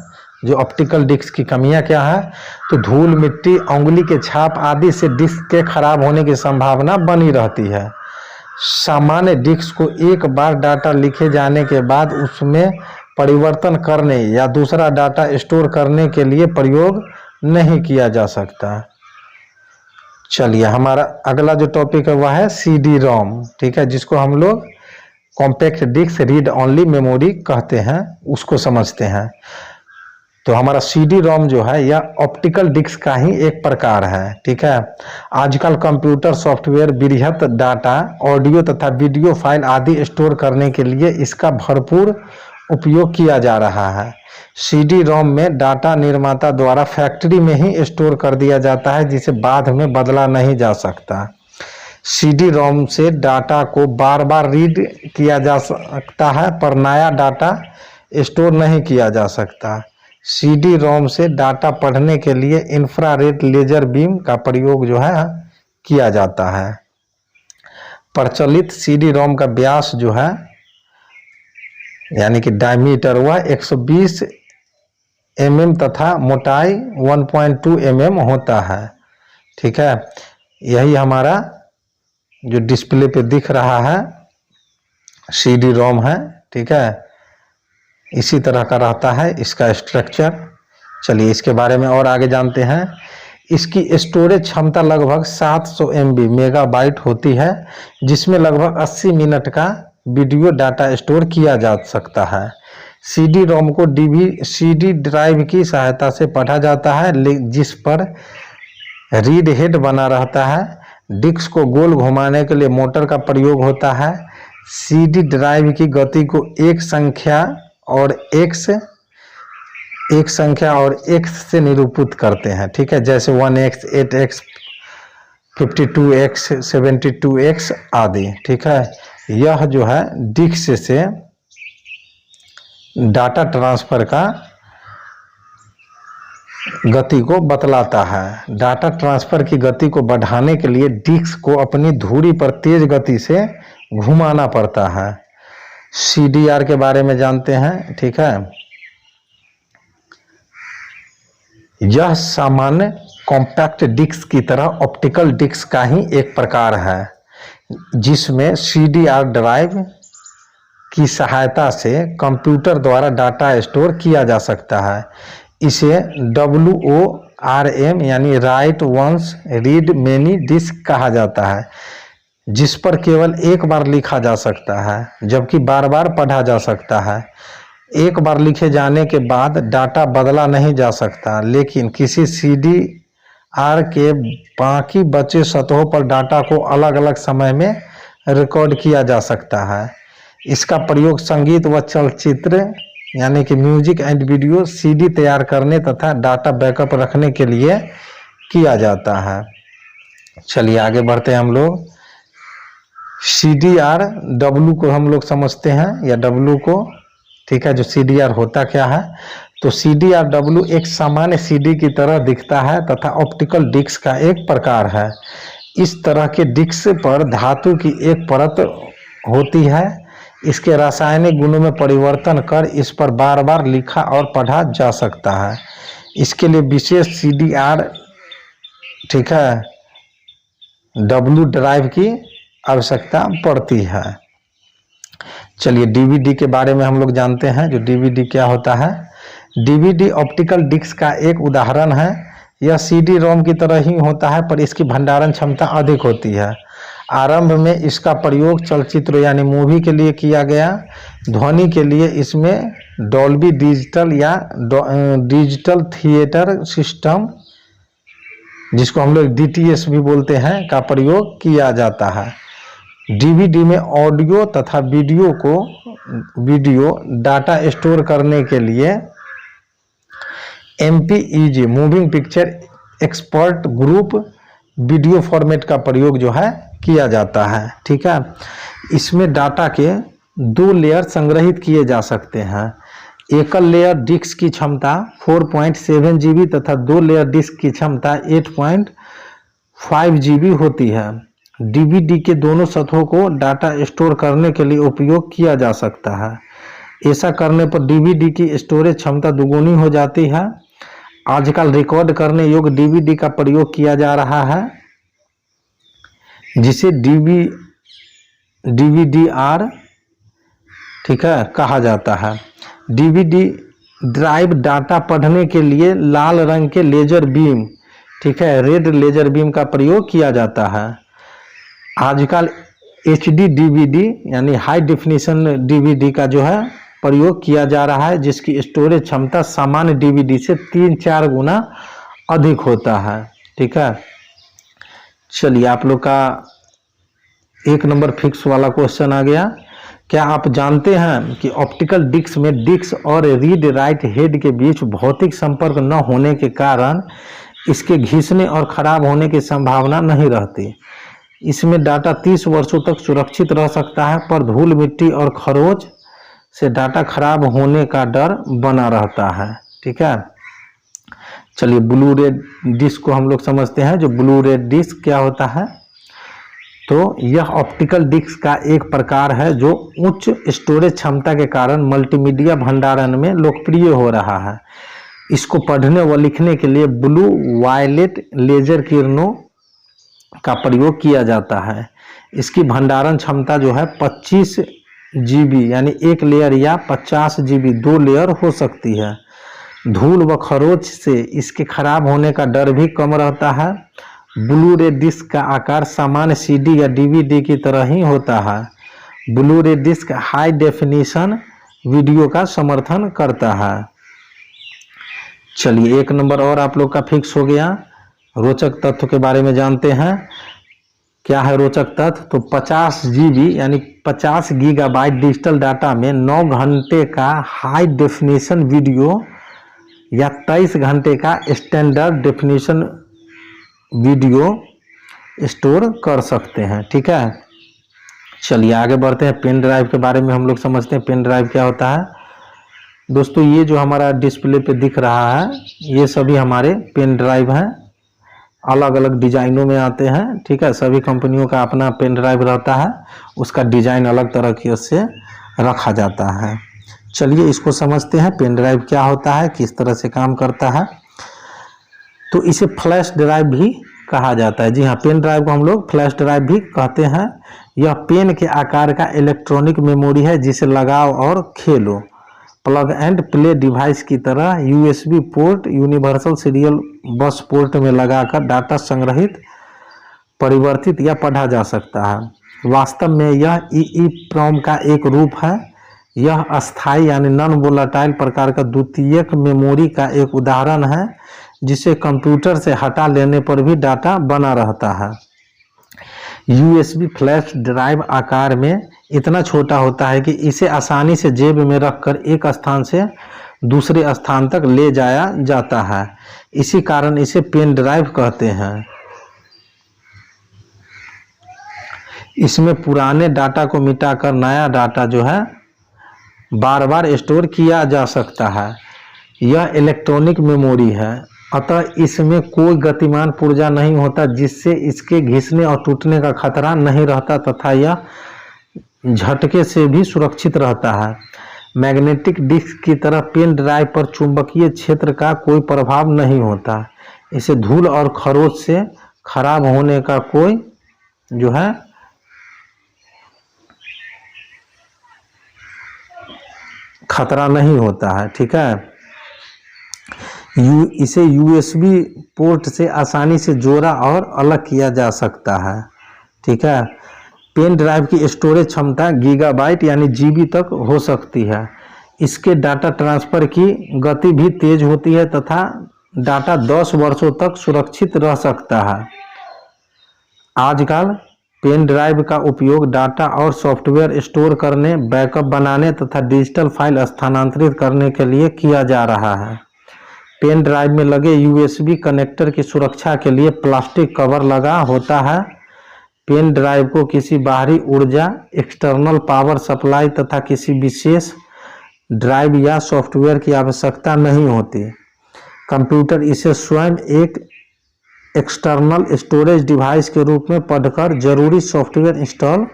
जो ऑप्टिकल डिस्क की कमियां क्या है, तो धूल मिट्टी उंगली के छाप आदि से डिस्क के खराब होने की संभावना बनी रहती है। सामान्य डिस्क को एक बार डाटा लिखे जाने के बाद उसमें परिवर्तन करने या दूसरा डाटा स्टोर करने के लिए प्रयोग नहीं किया जा सकता। चलिए हमारा अगला जो टॉपिक है वह है CD रोम। ठीक है, जिसको हम लोग compact disk read only memory कहते हैं, उसको समझते हैं। तो हमारा CD रोम जो है यह ऑप्टिकल डिस्क का ही एक प्रकार है। ठीक है, आजकल कंप्यूटर सॉफ्टवेयर बृहत डाटा ऑडियो तथा वीडियो फाइल आदि स्टोर करने के लिए इसका भरपूर उपयोग किया जा रहा है। CD रोम में डाटा निर्माता द्वारा फैक्ट्री में ही स्टोर कर दिया जाता है, जिसे बाद में बदला नहीं जा सकता। CD रोम से डाटा को बार बार रीड किया जा सकता है, पर नया डाटा स्टोर नहीं किया जा सकता। CD रोम से डाटा पढ़ने के लिए इंफ्रारेड लेजर बीम का प्रयोग जो है किया जाता है। प्रचलित CD रोम का व्यास जो है यानी कि डायमीटर वह 120 mm तथा मोटाई 1.2 mm होता है। ठीक है, यही हमारा जो डिस्प्ले पे दिख रहा है CD रोम है। ठीक है, इसी तरह का रहता है इसका स्ट्रक्चर। चलिए इसके बारे में और आगे जानते हैं। इसकी स्टोरेज क्षमता लगभग 700 MB मेगाबाइट होती है, जिसमें लगभग 80 मिनट का वीडियो डाटा स्टोर किया जा सकता है। CD रोम को CD ड्राइव की सहायता से पढ़ा जाता है, जिस पर रीड हेड बना रहता है। डिस्क को गोल घुमाने के लिए मोटर का प्रयोग होता है। CD ड्राइव की गति को एक संख्या और x से निरूपित करते हैं। ठीक है, जैसे 1x 8x 52x 72x आदि। ठीक है, यह जो है डिस्क से डाटा ट्रांसफर का गति को बतलाता है। डाटा ट्रांसफर की गति को बढ़ाने के लिए डिस्क को अपनी धुरी पर तेज गति से घुमाना पड़ता है। CDR के बारे में जानते हैं। ठीक है, यह सामान्य कॉम्पैक्ट डिस्क की तरह ऑप्टिकल डिस्क का ही एक प्रकार है, जिसमें CDR ड्राइव की सहायता से कंप्यूटर द्वारा डाटा स्टोर किया जा सकता है। इसे WORM यानी write once read many disk कहा जाता है, जिस पर केवल एक बार लिखा जा सकता है, जबकि बार बार पढ़ा जा सकता है। एक बार लिखे जाने के बाद डाटा बदला नहीं जा सकता, लेकिन किसी CDR के बाकी बचे सतहों पर डाटा को अलग अलग समय में रिकॉर्ड किया जा सकता है। इसका प्रयोग संगीत व चलचित्र यानी कि म्यूजिक एंड वीडियो CD तैयार करने तथा डाटा बैकअप रखने के लिए किया जाता है। चलिए आगे बढ़ते हैं हम लोग। CDR W को हम लोग समझते हैं, या W को। ठीक है, जो CDR होता क्या है, तो CDR W एक सामान्य CD की तरह दिखता है तथा ऑप्टिकल डिस्क का एक प्रकार है। इस तरह के डिस्क पर धातु की एक परत होती है। इसके रासायनिक गुणों में परिवर्तन कर इस पर बार बार लिखा और पढ़ा जा सकता है। इसके लिए विशेष CDR ठीक है W ड्राइव की आवश्यकता पड़ती है। चलिए DVD के बारे में हम लोग जानते हैं। जो DVD क्या होता है, DVD ऑप्टिकल डिस्क का एक उदाहरण है, यह CD रोम की तरह ही होता है, पर इसकी भंडारण क्षमता अधिक होती है। आरंभ में इसका प्रयोग चलचित्र यानी मूवी के लिए किया गया। ध्वनि के लिए इसमें डॉल्बी डिजिटल या डिजिटल थिएटर सिस्टम, जिसको हम लोग DTS भी बोलते हैं, का प्रयोग किया जाता है। DVD में ऑडियो तथा वीडियो डाटा स्टोर करने के लिए MPEG moving picture expert group video format का प्रयोग जो है किया जाता है। ठीक है, इसमें डाटा के 2 लेयर संग्रहित किए जा सकते हैं। एकल लेयर डिस्क की क्षमता 4.7 GB तथा 2 लेयर डिस्क की क्षमता 8.5 GB होती है। DVD के दोनों सतहों को डाटा स्टोर करने के लिए उपयोग किया जा सकता है। ऐसा करने पर DVD की स्टोरेज क्षमता दुगुनी हो जाती है। आजकल रिकॉर्ड करने योग्य DVD का प्रयोग किया जा रहा है, जिसे DVDR ठीक है कहा जाता है। DVD ड्राइव डाटा पढ़ने के लिए लाल रंग के लेजर बीम, ठीक है, रेड लेजर बीम का प्रयोग किया जाता है। आजकल HD DVD यानी हाई डेफिनेशन DVD का जो है प्रयोग किया जा रहा है, जिसकी स्टोरेज क्षमता सामान्य DVD से 3-4 गुना अधिक होता है। ठीक है, चलिए आप लोग का 1 नंबर फिक्स वाला क्वेश्चन आ गया। क्या आप जानते हैं कि ऑप्टिकल डिस्क में डिस्क और रीड राइट हेड के बीच भौतिक संपर्क न होने के कारण इसके घिसने और खराब होने की संभावना नहीं रहती। इसमें डाटा 30 वर्षों तक सुरक्षित रह सकता है, पर धूल मिट्टी और खरोच से डाटा खराब होने का डर बना रहता है। ठीक है, चलिए ब्लू रे डिस्क को हम लोग समझते हैं। जो ब्लू रे डिस्क क्या होता है, तो यह ऑप्टिकल डिस्क का एक प्रकार है जो उच्च स्टोरेज क्षमता के कारण मल्टीमीडिया भंडारण में लोकप्रिय हो रहा है। इसको पढ़ने व लिखने के लिए ब्लू वायलेट लेजर किरणों का प्रयोग किया जाता है। इसकी भंडारण क्षमता जो है 25 GB यानी 1 लेयर या 50 GB 2 लेयर हो सकती है। धूल व खरोच से इसके खराब होने का डर भी कम रहता है। ब्लू रे डिस्क का आकार सामान्य CD या DVD की तरह ही होता है। ब्लू रे डिस्क हाई डेफिनेशन वीडियो का समर्थन करता है। चलिए 1 नंबर और आप लोग का फिक्स हो गया। रोचक तथ्य के बारे में जानते हैं। क्या है रोचक तथ्य, तो 50 GB यानी 50 गीगाबाइट डिजिटल डाटा में 9 घंटे का हाई डेफिनेशन वीडियो या 23 घंटे का स्टैंडर्ड डेफिनेशन वीडियो स्टोर कर सकते हैं। ठीक है, चलिए आगे बढ़ते हैं। पेन ड्राइव के बारे में हम लोग समझते हैं। पेन ड्राइव क्या होता है दोस्तों, ये जो हमारा डिस्प्ले पे दिख रहा है ये सभी हमारे पेन ड्राइव हैं। अलग अलग डिजाइनों में आते हैं। ठीक है, सभी कंपनियों का अपना पेन ड्राइव रहता है, उसका डिजाइन अलग तरह की से रखा जाता है। चलिए इसको समझते हैं। पेन ड्राइव क्या होता है, किस तरह से काम करता है। तो इसे फ्लैश ड्राइव भी कहा जाता है। जी हाँ, पेन ड्राइव को हम लोग फ्लैश ड्राइव भी कहते हैं। यह पेन के आकार का इलेक्ट्रॉनिक मेमोरी है, जिसे लगाओ और खेलो प्लग एंड प्ले डिवाइस की तरह USB port universal serial bus port में लगाकर डाटा संग्रहित, परिवर्तित या पढ़ा जा सकता है। वास्तव में यह EEPROM का एक रूप है। यह अस्थायी यानी नॉन वोलेटाइल प्रकार का द्वितीयक मेमोरी का एक उदाहरण है, जिसे कंप्यूटर से हटा लेने पर भी डाटा बना रहता है। USB फ्लैश ड्राइव आकार में इतना छोटा होता है कि इसे आसानी से जेब में रखकर एक स्थान से दूसरे स्थान तक ले जाया जाता है। इसी कारण इसे पेन ड्राइव कहते हैं। इसमें पुराने डाटा को मिटाकर नया डाटा जो है बार बार स्टोर किया जा सकता है। यह इलेक्ट्रॉनिक मेमोरी है, अतः इसमें कोई गतिमान पुर्जा नहीं होता, जिससे इसके घिसने और टूटने का खतरा नहीं रहता तथा यह झटके से भी सुरक्षित रहता है। मैग्नेटिक डिस्क की तरह पेन ड्राइव पर चुंबकीय क्षेत्र का कोई प्रभाव नहीं होता। इसे धूल और खरोच से खराब होने का कोई जो है खतरा नहीं होता है। ठीक है, इसे यूएसबी पोर्ट से आसानी से जोड़ा और अलग किया जा सकता है। ठीक है। पेन ड्राइव की स्टोरेज क्षमता गीगाबाइट यानी जीबी तक हो सकती है। इसके डाटा ट्रांसफ़र की गति भी तेज होती है तथा डाटा 10 वर्षों तक सुरक्षित रह सकता है। आजकल पेन ड्राइव का उपयोग डाटा और सॉफ्टवेयर स्टोर करने, बैकअप बनाने तथा डिजिटल फाइल स्थानांतरित करने के लिए किया जा रहा है। पेन ड्राइव में लगे यूएसबी कनेक्टर की सुरक्षा के लिए प्लास्टिक कवर लगा होता है। पेन ड्राइव को किसी बाहरी ऊर्जा, एक्सटर्नल पावर सप्लाई तथा किसी विशेष ड्राइव या सॉफ्टवेयर की आवश्यकता नहीं होती। कंप्यूटर इसे स्वयं एक एक्सटर्नल स्टोरेज डिवाइस के रूप में पढ़कर जरूरी सॉफ्टवेयर इंस्टॉल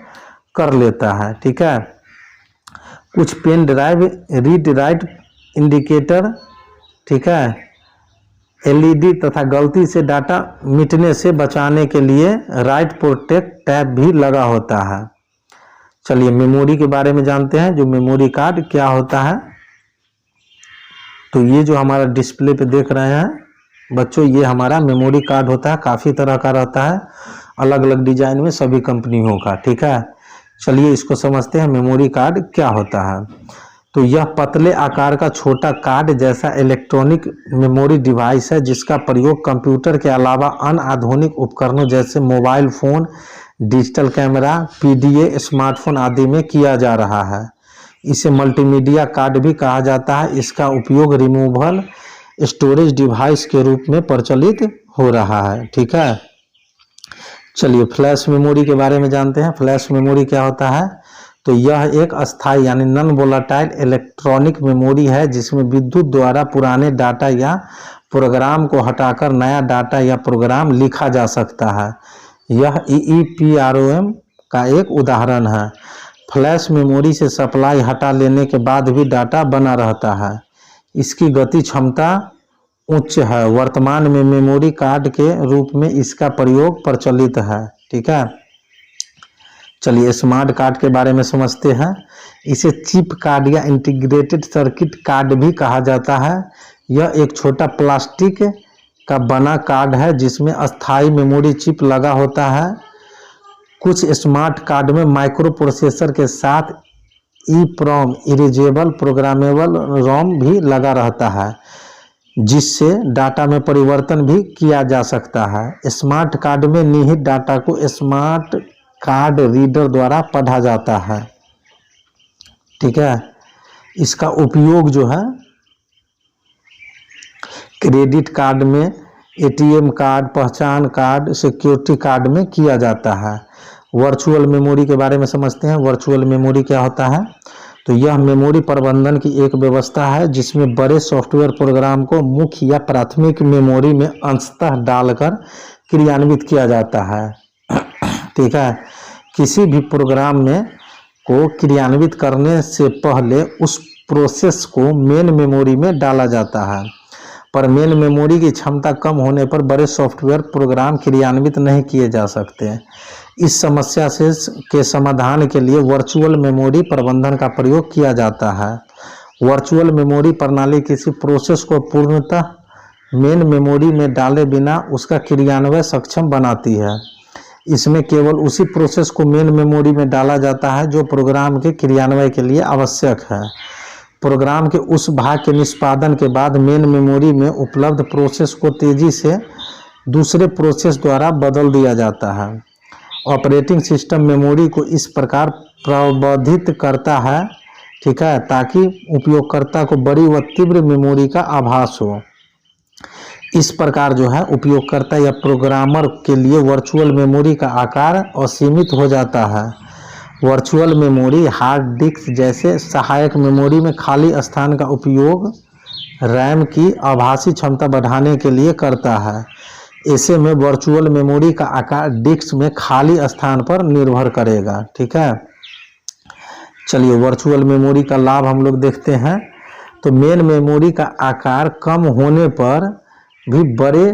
कर लेता है। ठीक है। कुछ pen drive read write indicator, ठीक है, एलईडी तथा गलती से डाटा मिटने से बचाने के लिए राइट प्रोटेक्ट टैब भी लगा होता है। चलिए मेमोरी के बारे में जानते हैं। जो मेमोरी कार्ड क्या होता है, तो ये जो हमारा डिस्प्ले पे देख रहे हैं बच्चों, ये हमारा मेमोरी कार्ड होता है। काफ़ी तरह का रहता है, अलग अलग डिजाइन में सभी कंपनियों का। ठीक है। चलिए इसको समझते हैं मेमोरी कार्ड क्या होता है। तो यह पतले आकार का छोटा कार्ड जैसा इलेक्ट्रॉनिक मेमोरी डिवाइस है जिसका प्रयोग कंप्यूटर के अलावा अन्य आधुनिक उपकरणों जैसे mobile phone, digital camera, PDA, smartphone आदि में किया जा रहा है। इसे मल्टीमीडिया कार्ड भी कहा जाता है। इसका उपयोग रिमूवेबल स्टोरेज डिवाइस के रूप में प्रचलित हो रहा है। ठीक है। चलिए फ्लैश मेमोरी के बारे में जानते हैं। फ्लैश मेमोरी क्या होता है, तो यह एक अस्थायी यानी नॉन वोलेटाइल इलेक्ट्रॉनिक मेमोरी है जिसमें विद्युत द्वारा पुराने डाटा या प्रोग्राम को हटाकर नया डाटा या प्रोग्राम लिखा जा सकता है। यह EEPROM का एक उदाहरण है। फ्लैश मेमोरी से सप्लाई हटा लेने के बाद भी डाटा बना रहता है। इसकी गति क्षमता उच्च है। वर्तमान में मेमोरी कार्ड के रूप में इसका प्रयोग प्रचलित है। ठीक है। चलिए स्मार्ट कार्ड के बारे में समझते हैं। इसे चिप कार्ड या इंटीग्रेटेड सर्किट कार्ड भी कहा जाता है। यह एक छोटा प्लास्टिक का बना कार्ड है जिसमें अस्थायी मेमोरी चिप लगा होता है। कुछ स्मार्ट कार्ड में माइक्रो प्रोसेसर के साथ EEPROM इरेजेबल प्रोग्रामेबल रोम भी लगा रहता है जिससे डाटा में परिवर्तन भी किया जा सकता है। स्मार्ट कार्ड में निहित डाटा को स्मार्ट कार्ड रीडर द्वारा पढ़ा जाता है। ठीक है। इसका उपयोग जो है क्रेडिट कार्ड में, ATM कार्ड, पहचान कार्ड, सिक्योरिटी कार्ड में किया जाता है। वर्चुअल मेमोरी के बारे में समझते हैं। वर्चुअल मेमोरी क्या होता है, तो यह मेमोरी प्रबंधन की एक व्यवस्था है जिसमें बड़े सॉफ्टवेयर प्रोग्राम को मुख्य या प्राथमिक मेमोरी में अंशतः डालकर क्रियान्वित किया जाता है। ठीक है। किसी भी प्रोग्राम में को क्रियान्वित करने से पहले उस प्रोसेस को मेन मेमोरी में डाला जाता है, पर मेन मेमोरी की क्षमता कम होने पर बड़े सॉफ्टवेयर प्रोग्राम क्रियान्वित नहीं किए जा सकते। इस समस्या के समाधान के लिए वर्चुअल मेमोरी प्रबंधन का प्रयोग किया जाता है। वर्चुअल मेमोरी प्रणाली किसी प्रोसेस को पूर्णतः मेन मेमोरी में डाले बिना उसका क्रियान्वयन सक्षम बनाती है। इसमें केवल उसी प्रोसेस को मेन मेमोरी में डाला जाता है जो प्रोग्राम के क्रियान्वयन के लिए आवश्यक है। प्रोग्राम के उस भाग के निष्पादन के बाद मेन मेमोरी में उपलब्ध प्रोसेस को तेजी से दूसरे प्रोसेस द्वारा बदल दिया जाता है। ऑपरेटिंग सिस्टम मेमोरी को इस प्रकार प्रबंधित करता है, ठीक है, ताकि उपयोगकर्ता को बड़ी व तीव्र मेमोरी का आभास हो। इस प्रकार जो है उपयोगकर्ता या प्रोग्रामर के लिए वर्चुअल मेमोरी का आकार असीमित हो जाता है। वर्चुअल मेमोरी हार्ड डिस्क जैसे सहायक मेमोरी में खाली स्थान का उपयोग रैम की आभासी क्षमता बढ़ाने के लिए करता है। ऐसे में वर्चुअल मेमोरी का आकार डिस्क में खाली स्थान पर निर्भर करेगा। ठीक है। चलिए वर्चुअल मेमोरी का लाभ हम लोग देखते हैं। तो मेन मेमोरी का आकार कम होने पर भी बड़े,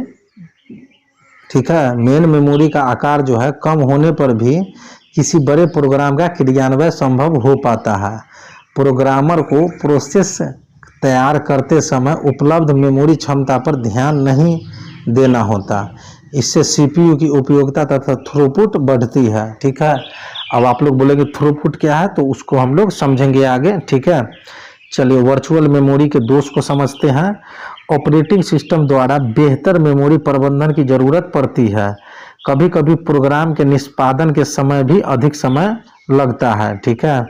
ठीक है, मेन मेमोरी का आकार जो है कम होने पर भी किसी बड़े प्रोग्राम का क्रियान्वयन संभव हो पाता है। प्रोग्रामर को प्रोसेस तैयार करते समय उपलब्ध मेमोरी क्षमता पर ध्यान नहीं देना होता। इससे सीपीयू की उपयोगिता तथा थ्रूपुट बढ़ती है। ठीक है, अब आप लोग बोलेंगे थ्रूपुट क्या है, तो उसको हम लोग समझेंगे आगे। ठीक है, चलिए वर्चुअल मेमोरी के दोष को समझते हैं। ऑपरेटिंग सिस्टम द्वारा बेहतर मेमोरी प्रबंधन की जरूरत पड़ती है। कभी कभी प्रोग्राम के निष्पादन के समय भी अधिक समय लगता है। ठीक है,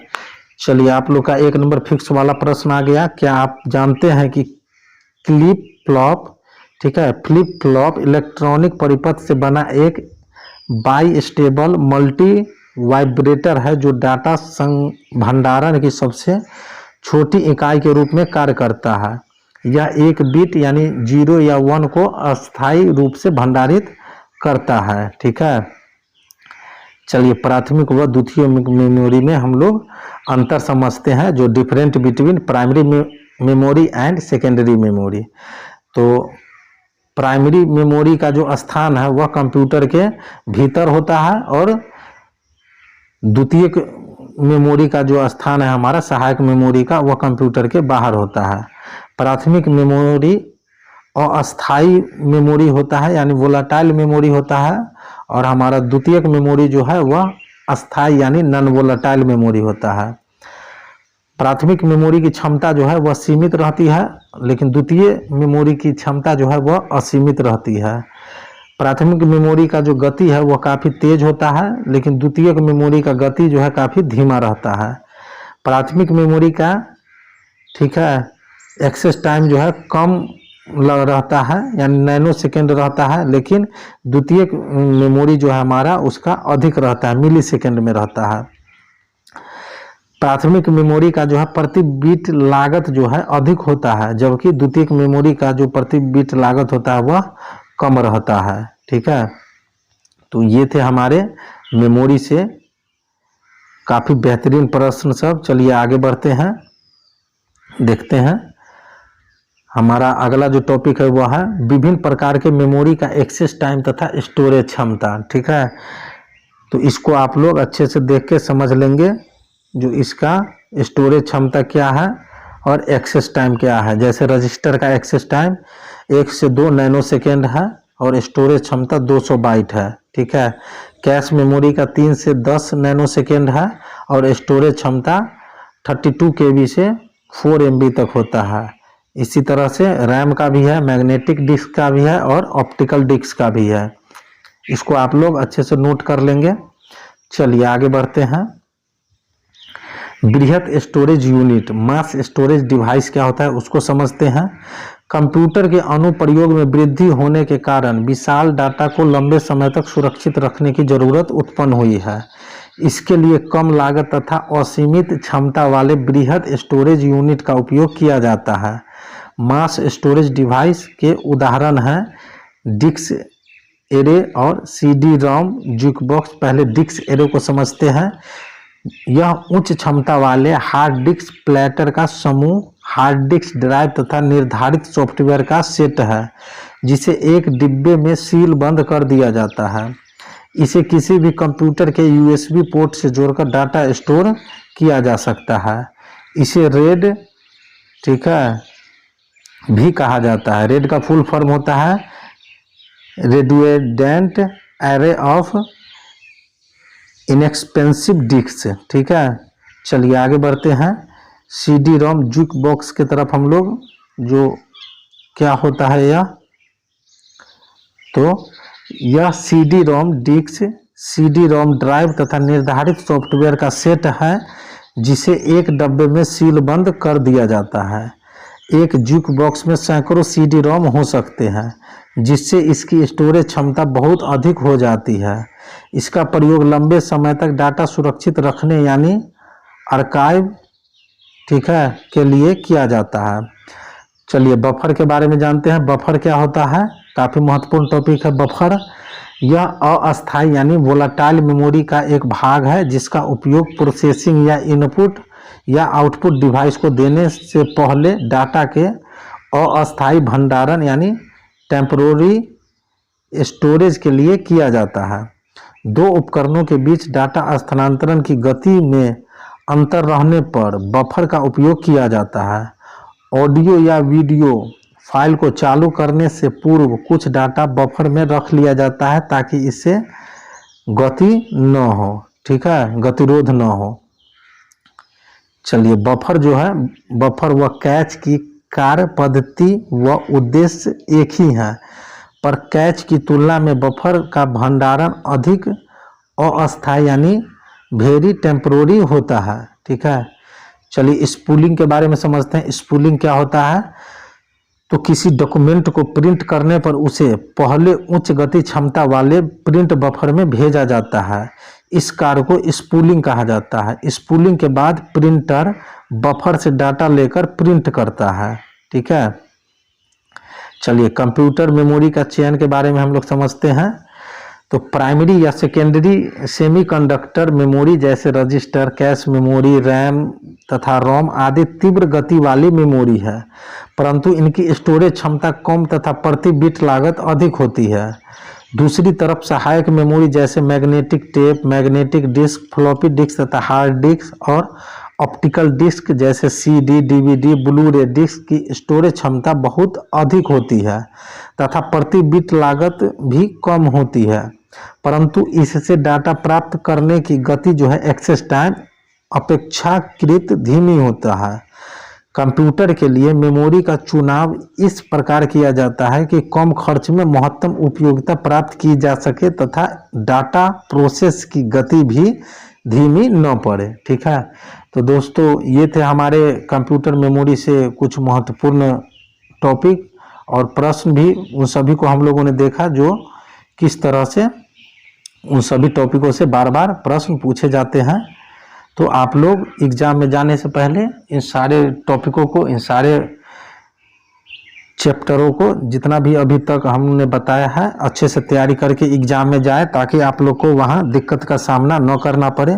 चलिए आप लोग का 1 नंबर फिक्स वाला प्रश्न आ गया। क्या आप जानते हैं कि क्लिप फ्लॉप, ठीक है, फ्लिप फ्लॉप इलेक्ट्रॉनिक परिपथ से बना एक बाई स्टेबल मल्टी वाइब्रेटर है जो डाटा भंडारण की सबसे छोटी इकाई के रूप में कार्य करता है। यह एक बिट यानी 0 या 1 को अस्थायी रूप से भंडारित करता है। ठीक है, चलिए प्राथमिक व द्वितीय मेमोरी में हम लोग अंतर समझते हैं, जो different between primary memory and secondary memory. तो प्राइमरी मेमोरी का जो स्थान है वह कंप्यूटर के भीतर होता है और द्वितीय मेमोरी का जो स्थान है हमारा सहायक मेमोरी का, वह कंप्यूटर के बाहर होता है। प्राथमिक मेमोरी अस्थायी मेमोरी होता है यानी वोलाटाइल मेमोरी होता है, और हमारा द्वितीयक मेमोरी जो है वह अस्थायी यानी नॉन वोलाटाइल मेमोरी होता है। प्राथमिक मेमोरी की क्षमता जो है वह सीमित रहती है, लेकिन द्वितीय मेमोरी की क्षमता जो है वह असीमित रहती है। प्राथमिक मेमोरी का जो गति है वह काफ़ी तेज होता है, लेकिन द्वितीयक मेमोरी का गति जो है काफ़ी धीमा रहता है। प्राथमिक मेमोरी का, ठीक है, एक्सेस टाइम जो है कम रहता है यानी नैनो सेकेंड रहता है, लेकिन द्वितीयक मेमोरी जो है हमारा उसका अधिक रहता है, मिली सेकेंड में रहता है। प्राथमिक मेमोरी का जो है प्रति बिट लागत जो है अधिक होता है, जबकि द्वितीयक मेमोरी का जो प्रति बिट लागत होता है वह कम रहता है। ठीक है, तो ये थे हमारे मेमोरी से काफ़ी बेहतरीन प्रश्न सब। चलिए आगे बढ़ते हैं, देखते हैं हमारा अगला जो टॉपिक है वह है विभिन्न प्रकार के मेमोरी का एक्सेस टाइम तथा स्टोरेज क्षमता। ठीक है, तो इसको आप लोग अच्छे से देख के समझ लेंगे, जो इसका स्टोरेज क्षमता क्या है और एक्सेस टाइम क्या है। जैसे रजिस्टर का एक्सेस टाइम 1 से 2 नैनो सेकेंड है और स्टोरेज क्षमता 200 बाइट है। ठीक है, कैश मेमोरी का 3 से 10 नैनो सेकेंड है और स्टोरेज क्षमता 32 KB से 4 MB तक होता है। इसी तरह से रैम का भी है, मैग्नेटिक डिस्क का भी है और ऑप्टिकल डिस्क का भी है। इसको आप लोग अच्छे से नोट कर लेंगे। चलिए आगे बढ़ते हैं। बृहत storage unit mass storage device क्या होता है उसको समझते हैं। कंप्यूटर के अनुप्रयोग में वृद्धि होने के कारण विशाल डाटा को लंबे समय तक सुरक्षित रखने की जरूरत उत्पन्न हुई है। इसके लिए कम लागत तथा असीमित क्षमता वाले बृहत स्टोरेज यूनिट का उपयोग किया जाता है। मास स्टोरेज डिवाइस के उदाहरण हैं डिस्क एरे और CD-ROM जुकबॉक्स। पहले डिस्क एरे को समझते हैं। यह उच्च क्षमता वाले हार्ड डिस्क प्लेटर का समूह, हार्ड डिस्क ड्राइव तथा निर्धारित सॉफ्टवेयर का सेट है, जिसे एक डिब्बे में सील बंद कर दिया जाता है। इसे किसी भी कंप्यूटर के USB पोर्ट से जोड़कर डाटा स्टोर किया जा सकता है। इसे रेड, ठीक है, भी कहा जाता है। रेड का फुल फॉर्म होता है radiant array of inexpensive disk. ठीक है, चलिए आगे बढ़ते हैं। CD-ROM जुकबॉक्स की तरफ हम लोग, जो क्या होता है यह, तो यह CD-ROM डिस्क, CD-ROM ड्राइव तथा निर्धारित सॉफ्टवेयर का सेट है, जिसे एक डब्बे में सील बंद कर दिया जाता है। एक जुकबॉक्स में सैकड़ों CD-ROM हो सकते हैं, जिससे इसकी स्टोरेज क्षमता बहुत अधिक हो जाती है। इसका प्रयोग लंबे समय तक डाटा सुरक्षित रखने यानी आर्काइव, ठीक है, के लिए किया जाता है। चलिए बफर के बारे में जानते हैं। बफर क्या होता है, काफ़ी महत्वपूर्ण टॉपिक है बफर। यह अस्थायी यानी वोलाटाइल मेमोरी का एक भाग है, जिसका उपयोग प्रोसेसिंग या इनपुट या आउटपुट डिवाइस को देने से पहले डाटा के अस्थायी भंडारण यानी टेम्परोरी स्टोरेज के लिए किया जाता है। दो उपकरणों के बीच डाटा स्थानांतरण की गति में अंतर रहने पर बफर का उपयोग किया जाता है। ऑडियो या वीडियो फाइल को चालू करने से पूर्व कुछ डाटा बफर में रख लिया जाता है ताकि इससे गति न हो, ठीक है, गतिरोध न हो। चलिए, बफर जो है, बफर व कैच की कार्य पद्धति व उद्देश्य एक ही है, पर कैच की तुलना में बफर का भंडारण अधिक अस्थायी यानी वेरी टेम्परोरी होता है, ठीक है। चलिए स्पूलिंग के बारे में समझते हैं। स्पूलिंग क्या होता है? तो किसी डॉक्यूमेंट को प्रिंट करने पर उसे पहले उच्च गति क्षमता वाले प्रिंट बफर में भेजा जाता है। इस कार्य को स्पूलिंग कहा जाता है। स्पूलिंग के बाद प्रिंटर बफर से डाटा लेकर प्रिंट करता है, ठीक है। चलिए कंप्यूटर मेमोरी का चयन के बारे में हम लोग समझते हैं। तो प्राइमरी या सेकेंडरी सेमीकंडक्टर मेमोरी जैसे रजिस्टर, कैश मेमोरी, रैम तथा रोम आदि तीव्र गति वाली मेमोरी है, परंतु इनकी स्टोरेज क्षमता कम तथा प्रति बिट लागत अधिक होती है। दूसरी तरफ सहायक मेमोरी जैसे magnetic tape, magnetic disk, floppy disk तथा हार्ड डिस्क और ऑप्टिकल डिस्क जैसे सीडी, डीवीडी, ब्लू रे डिस्क की स्टोरेज क्षमता बहुत अधिक होती है तथा प्रति बिट लागत भी कम होती है, परंतु इससे डाटा प्राप्त करने की गति जो है एक्सेस टाइम अपेक्षाकृत धीमी होता है। कंप्यूटर के लिए मेमोरी का चुनाव इस प्रकार किया जाता है कि कम खर्च में महत्तम उपयोगिता प्राप्त की जा सके तथा डाटा प्रोसेस की गति भी धीमी न पड़े, ठीक है। तो दोस्तों ये थे हमारे कंप्यूटर मेमोरी से कुछ महत्वपूर्ण टॉपिक और प्रश्न भी, उन सभी को हम लोगों ने देखा जो किस तरह से उन सभी टॉपिकों से बार बार प्रश्न पूछे जाते हैं। तो आप लोग एग्जाम में जाने से पहले इन सारे टॉपिकों को, इन सारे चैप्टरों को जितना भी अभी तक हमने बताया है अच्छे से तैयारी करके एग्जाम में जाए, ताकि आप लोग को वहाँ दिक्कत का सामना न करना पड़े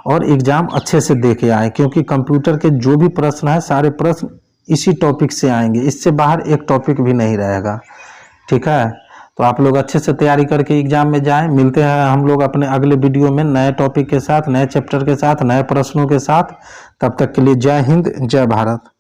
और एग्जाम अच्छे से दे के आए, क्योंकि कंप्यूटर के जो भी प्रश्न है सारे प्रश्न इसी टॉपिक से आएंगे, इससे बाहर एक टॉपिक भी नहीं रहेगा, ठीक है। तो आप लोग अच्छे से तैयारी करके एग्जाम में जाएं। मिलते हैं हम लोग अपने अगले वीडियो में नए टॉपिक के साथ, नए चैप्टर के साथ, नए प्रश्नों के साथ। तब तक के लिए जय हिंद, जय भारत।